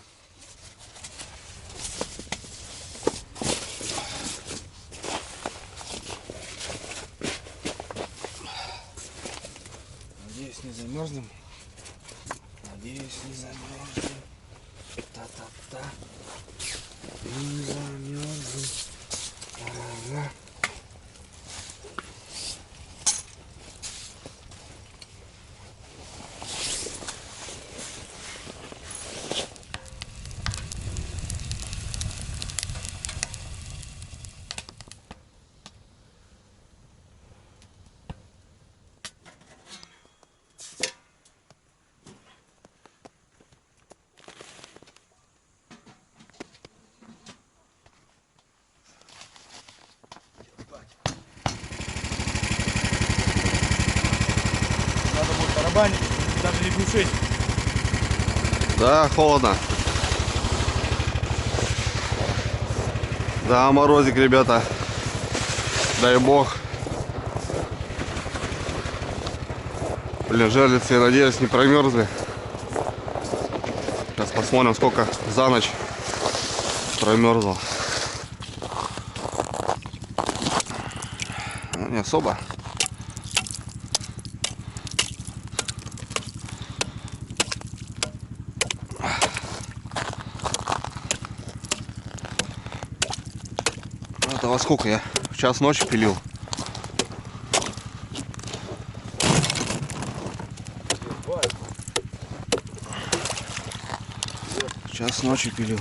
Speaker 1: Надеюсь, не замерзнем. Надеюсь, не замерзнем. Та-та-та. Не замерзнем. Ага.
Speaker 3: глушить.
Speaker 1: Да, холодно. Да, морозик, ребята. Дай бог. Блин, жерлицы, я надеюсь, не промерзли. Сейчас посмотрим, сколько за ночь промерзло. Ну, не особо. Это во сколько я? В час ночи пилил. В час ночи пилил.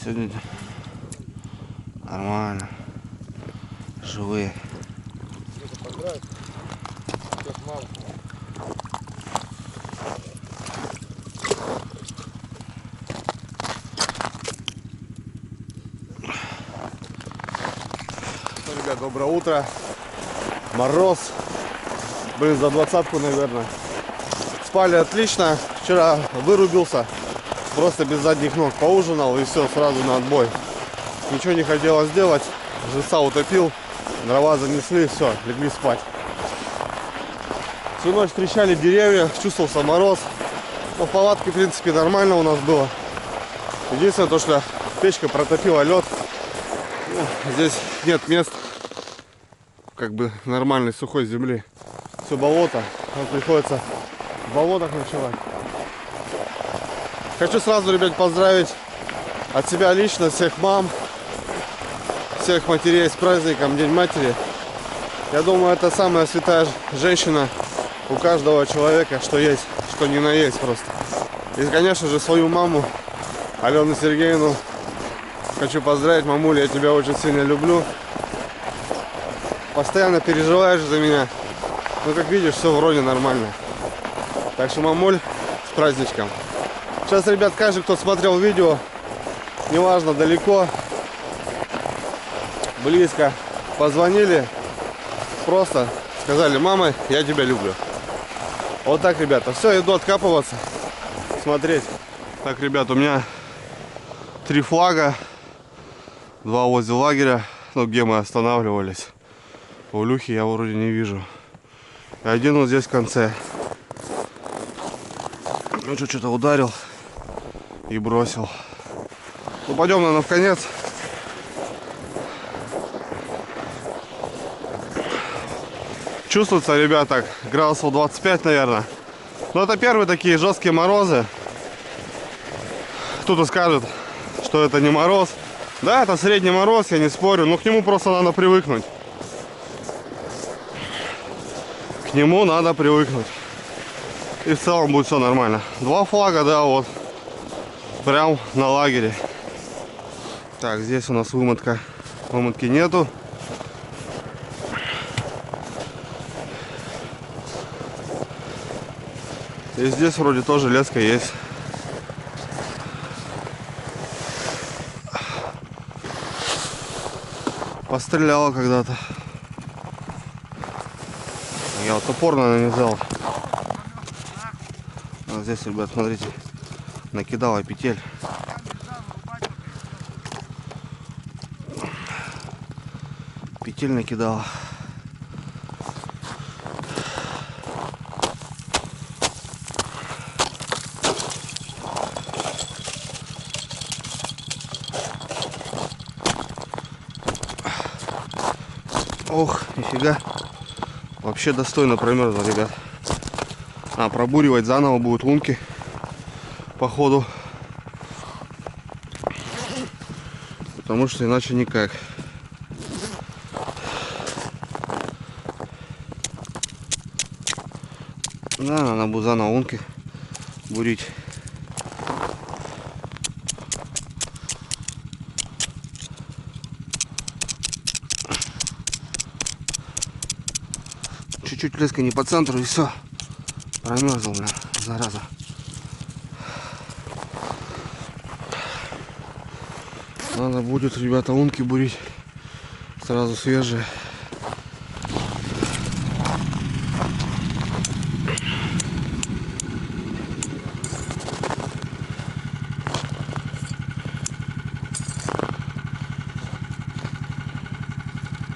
Speaker 1: Сегодня нормально. Живые. Ребят, доброе утро. Мороз. Блин, за 20-ку, наверное. Спали отлично. Вчера вырубился. Просто без задних ног поужинал и все, сразу на отбой. Ничего не хотелось делать. Жеса утопил, дрова занесли, все, легли спать. Всю ночь трещали деревья, чувствовался мороз. Но в палатке, в принципе, нормально у нас было. Единственное, то, что печка протопила лед. Ну, здесь нет мест как бы нормальной сухой земли. Все болото. Нам приходится в болотах ночевать. Хочу сразу, ребят, поздравить от себя лично всех мам, всех матерей с праздником День матери. Я думаю, это самая святая женщина у каждого человека, что есть, что не наесть просто. И, конечно же, свою маму, Алену Сергеевну, хочу поздравить. Мамуля, я тебя очень сильно люблю. Постоянно переживаешь за меня. Но, как видишь, все вроде нормально. Так что, мамуль, с праздничком. Сейчас, ребят, каждый, кто смотрел видео, неважно, далеко, близко, позвонили, просто сказали: мама, я тебя люблю. Вот так, ребята. Все, иду откапываться, смотреть. Так, ребят, у меня 3 флага, 2 возле лагеря, ну, где мы останавливались. У Люхи я вроде не вижу. И один вот здесь в конце. Ну, что-то ударил и бросил. Ну, пойдем, наверное, в конец. Чувствуется, ребята, градусов 25, наверное. Но это первые такие жесткие морозы. Кто-то скажет, что это не мороз. Да, это средний мороз, я не спорю, но к нему просто надо привыкнуть. К нему надо привыкнуть. И в целом будет все нормально. 2 флага, да, вот. Прям на лагере. Так, здесь у нас вымотка. Вымотки нету. И здесь вроде тоже леска есть. Постреляла когда-то. Я вот топор, наверное, не взял. Вот здесь, ребят, смотрите, накидала петель. Петель накидала. Ох, нифига. Вообще достойно промерзло, ребят. А, пробуривать заново будут лунки, походу. Потому что иначе никак. Да, надо будет заново лунки бурить. Чуть-чуть леска не по центру и все. Промерзл, бля, зараза. Надо будет, ребята, лунки бурить. Сразу свежие.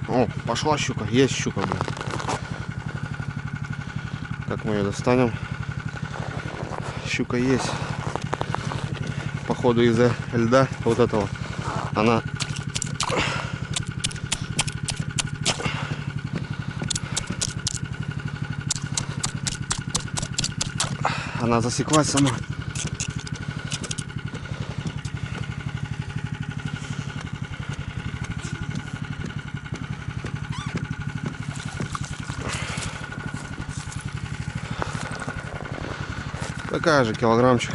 Speaker 1: О, пошла щука. Есть щука, блин. Как мы ее достанем? Щука есть. Походу из-за льда вот этого. Она засеклась сама. Такая же, килограммчик,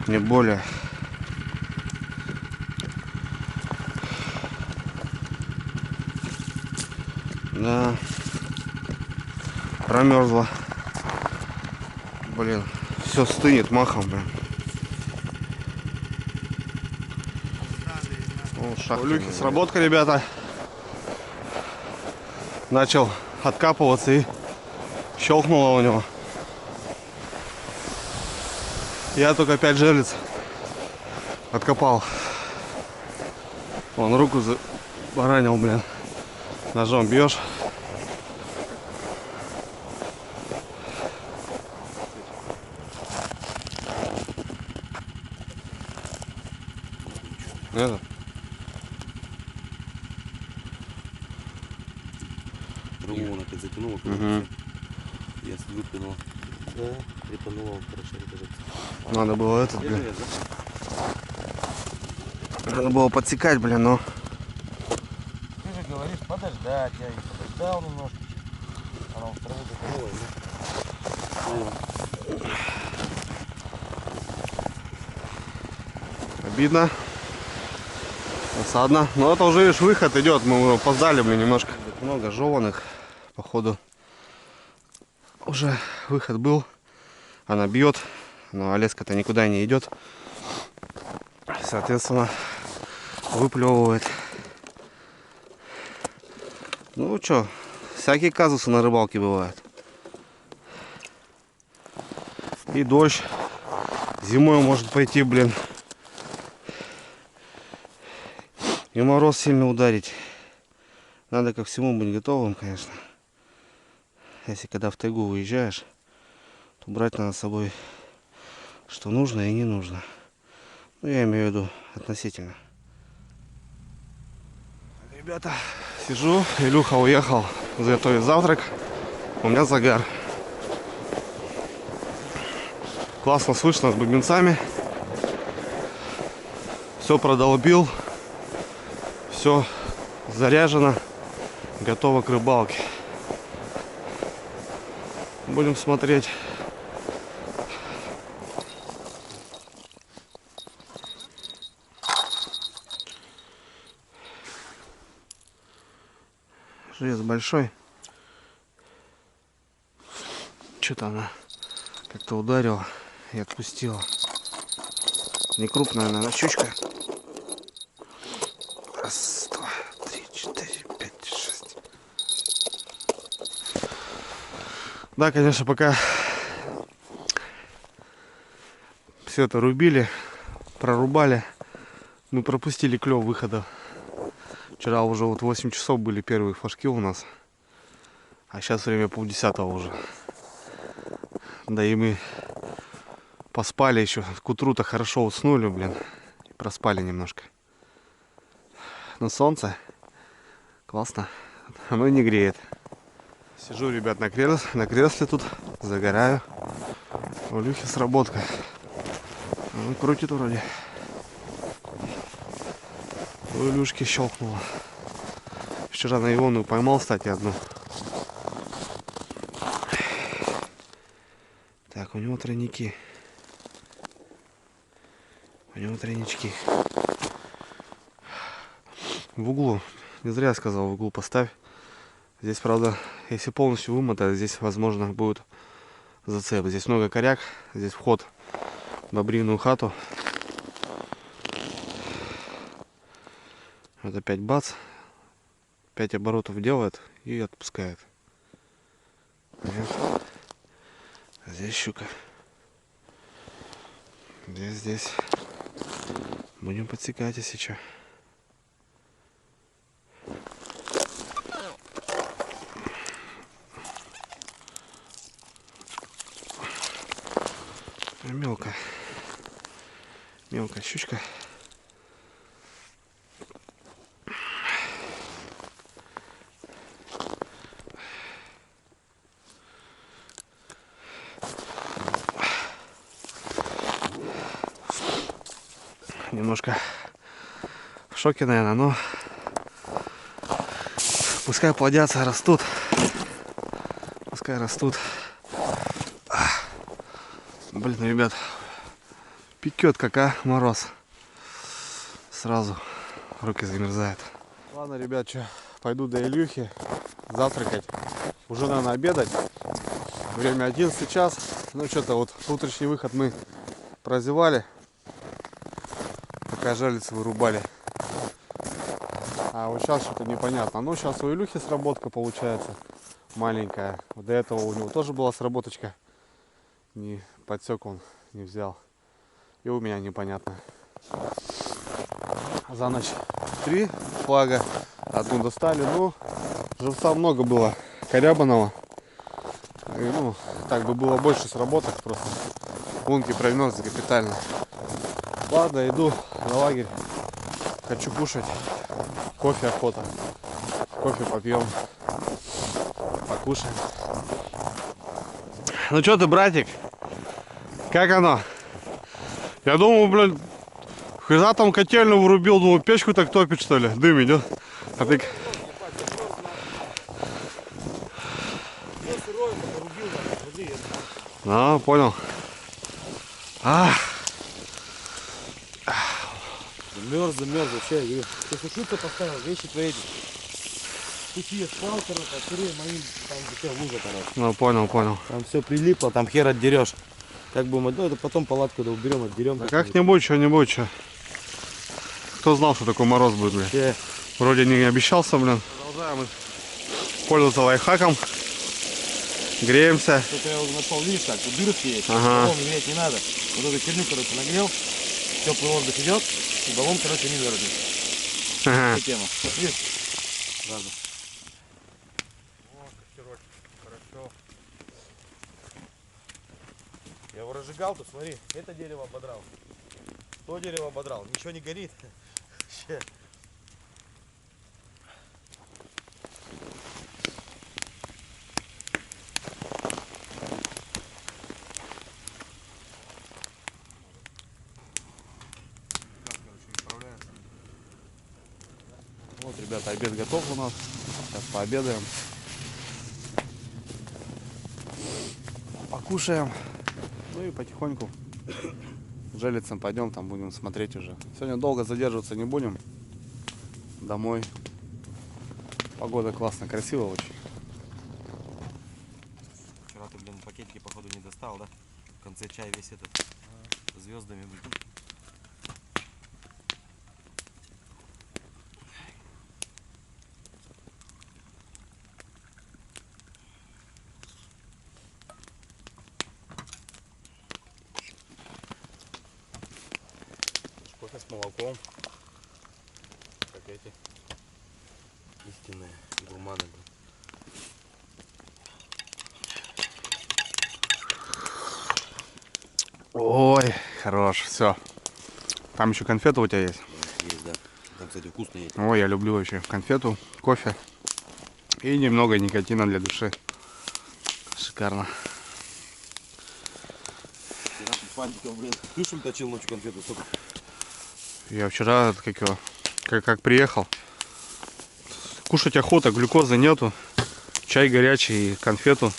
Speaker 1: не более. Да, промерзла. Блин, все стынет махом, блин. У Люхи сработка, ребята. Начал откапываться и щелкнуло у него. Я только 5 жерлиц откопал. Вон руку поранил, блин. Ножом бьешь. Это?
Speaker 3: Румун опять затянула.
Speaker 1: Угу.
Speaker 3: Я выплюнул. Да, припанула, хорошо, кажется.
Speaker 1: Надо было этот, блин.
Speaker 3: Лежит, да?
Speaker 1: Надо было подсекать, блин, но...
Speaker 3: Ты же говоришь подождать, я и подождал немножко. Она в траву затянула.
Speaker 1: Обидно. Досадно. Но это уже лишь выход идет. Мы опоздали, блин, немножко. Много жеваных. Походу уже выход был. Она бьет. Но леска-то никуда не идет. Соответственно, выплевывает. Ну что, всякие казусы на рыбалке бывают. И дождь. Зимой может пойти, блин. И мороз сильно ударить. Надо ко всему быть готовым, конечно. Если когда в тайгу уезжаешь, то брать надо с собой, что нужно и не нужно. Ну, я имею в виду относительно. Ребята, сижу, Илюха уехал готовить завтрак. У меня загар. Классно слышно с бубенцами. Все продолбил. Все заряжено. Готово к рыбалке. Будем смотреть. Жест большой. Что-то она как-то ударила и отпустила. Не крупная, наверное, щучка. Раз, два, три, четыре, пять, шесть. Да, конечно, пока все это рубили, прорубали, мы пропустили клев выхода. Вчера уже вот 8 часов были первые флажки у нас. А сейчас время 9:30 уже. Да и мы поспали еще. К утру-то хорошо уснули, блин. И проспали немножко. Но солнце классно. Оно не греет. Сижу, ребят, на кресле тут. Загораю. У Люхи сработка. Он крутит вроде. У Илюшки щелкнуло. Вчера на иону поймал, кстати, одну. Так, у него тройники. У него тройнички. В углу. Не зря я сказал, в углу поставь. Здесь, правда, если полностью вымотать, здесь, возможно, будет зацеп. Здесь много коряк. Здесь вход в бобриную хату. Вот опять бац. 5 оборотов делает и отпускает. Нет. Здесь щука. Здесь. Будем подсекать, если что. Мелко. Мелкая щучка. Немножко в шоке, наверное, но пускай плодятся, растут. Пускай растут. Блин, ребят, пекет как мороз. Сразу руки замерзают. Ладно, ребят, что, пойду до Илюхи завтракать. Уже надо обедать. Время 11 час. Ну что-то вот утренний выход мы прозевали. Пока жерлицы вырубали. А вот сейчас что-то непонятно. Ну, сейчас у Илюхи сработка получается маленькая. Вот до этого у него тоже была сработочка. Не подсек он, не взял. И у меня непонятно. За ночь 3 флага. Одну достали. Ну, живца много было корябаного. И, ну, так бы было больше сработок просто. Лунки промерзли капитально. Ладно, иду на лагерь. Хочу кушать. Кофе охота. Кофе попьем. Покушаем. Ну что ты, братик? Как оно? Я думал, блин, когда там котельную врубил, думал, печку так топит, что ли? Дым идет. А ты... А, понял.
Speaker 3: Замерз вообще, я говорю. Ты сушилку поставил, вещи твои. Сухие спал, короче, а сырые мои, там где лужа, короче.
Speaker 1: Ну, понял.
Speaker 3: Там все прилипло, там хер отдерешь. Как будем, ну это потом палатку да уберем, отдерем.
Speaker 1: Да как-нибудь, что-нибудь, что. Кто знал, что такой мороз будет, блин?
Speaker 3: Вообще.
Speaker 1: Вроде не обещался, блин. Продолжаем пользоваться лайфхаком. Греемся.
Speaker 3: Что-то я уже нашел, видишь, так, тут дырки есть.
Speaker 1: Ага.
Speaker 3: Баллон греть не надо. Вот эту херню, короче, нагрел. Теплый воздух идет, и баллон, короче, не мерзнет.
Speaker 1: Ага.
Speaker 3: Эта тема. Вот видишь? Сразу. О, костерочек, хорошо. Я его разжигал, тут смотри, это дерево ободрал. То дерево ободрал, ничего не горит. Вообще.
Speaker 1: Вот, ребята, обед готов у нас. Сейчас пообедаем. Покушаем. Ну и потихоньку к жерлицам пойдем, там будем смотреть уже. Сегодня долго задерживаться не будем. Домой. Погода классная, красиво очень.
Speaker 3: Вчера ты, блин, пакетики, походу, не достал, да? В конце чай весь этот звездами, блин. Кофе с молоком. Как эти истинные гурманы.
Speaker 1: Ой, хорош, все. Там еще конфеты у тебя есть?
Speaker 3: Есть, да. Там, кстати, вкусные эти.
Speaker 1: Ой, я люблю вообще конфету, кофе и немного никотина для души. Шикарно.
Speaker 3: Фантиков, блин. Ты что ли точил ночью конфету? Сколько?
Speaker 1: Я вчера как приехал. Кушать охота, глюкозы нету. Чай горячий и конфету.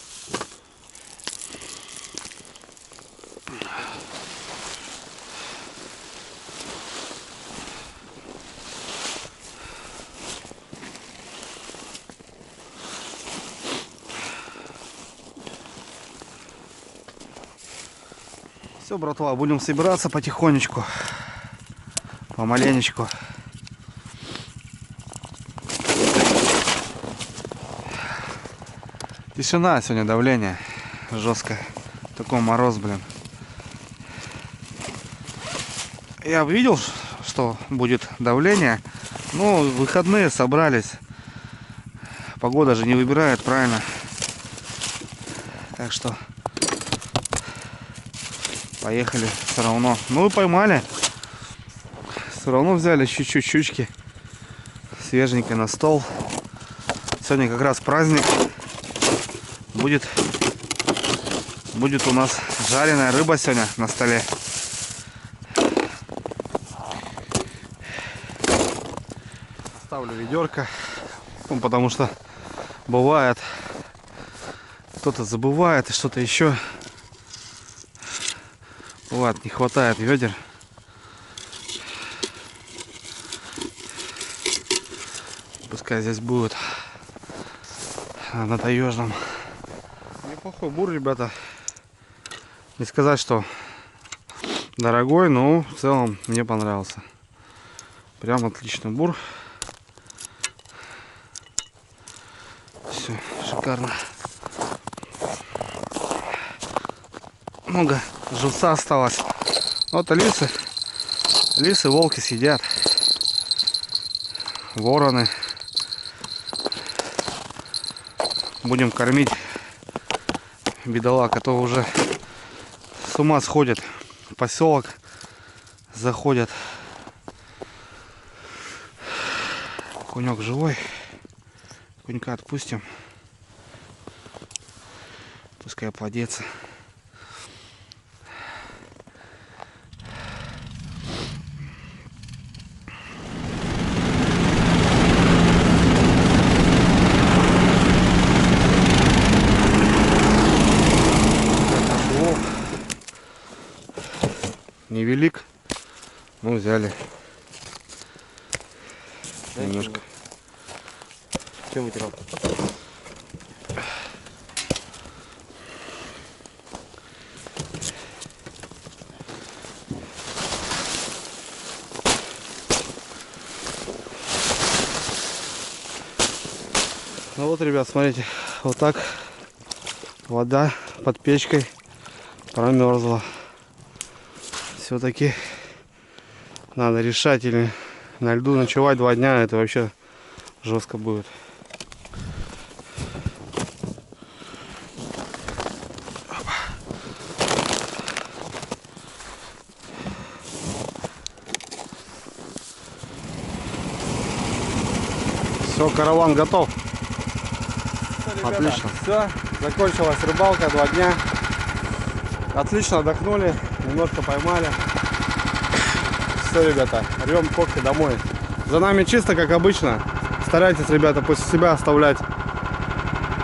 Speaker 1: Все, братва, будем собираться потихонечку, помаленечку. Тишина сегодня, давление жесткое. Такой мороз, блин. Я видел, что будет давление. Ну, выходные собрались. Погода же не выбирает, правильно? Так что поехали все равно. Ну и поймали. Все равно взяли чуть-чуть щучки. Свеженькой на стол. Сегодня как раз праздник. Будет у нас жареная рыба сегодня на столе. Ставлю ведерко. Ну, потому что бывает, кто-то забывает и что-то еще. Бывает, не хватает ведер. Пускай здесь будет на таежном. Неплохой бур, ребята. Не сказать, что дорогой, но в целом мне понравился. Прям отличный бур. Все шикарно. Много живца осталось. Вот лисы, волки съедят. Вороны. Будем кормить бедолаг, а то уже с ума сходят. В поселок заходят. Конек живой. Конька отпустим. Пускай плодится. Невелик, ну взяли немножко.
Speaker 3: Чем вытирал?
Speaker 1: Ну вот, ребят, смотрите, вот так вода под печкой промерзла. Все-таки надо решать, или на льду ночевать 2 дня, это вообще жестко будет. Все, караван готов. Все, ребята, отлично. Все, закончилась рыбалка, 2 дня. Отлично отдохнули, немножко поймали. Все, ребята, рвем когти домой. За нами чисто, как обычно. Старайтесь, ребята, после себя оставлять,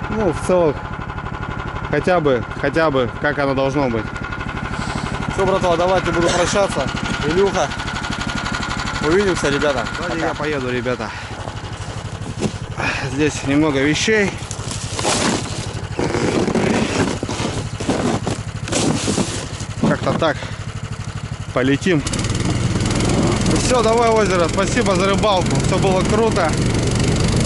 Speaker 1: ну, в целом, хотя бы, как оно должно быть. Все, братва, давайте буду прощаться. Илюха, увидимся, ребята. Сзади я поеду, ребята. Здесь немного вещей. Как-то так полетим. Все, давай, озеро, спасибо за рыбалку, все было круто.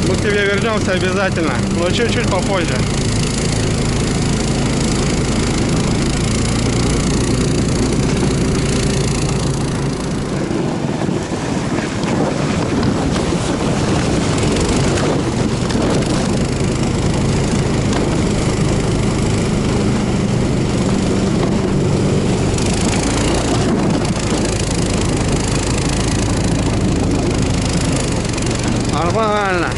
Speaker 1: Мы к тебе вернемся обязательно, но чуть-чуть попозже. Нормально.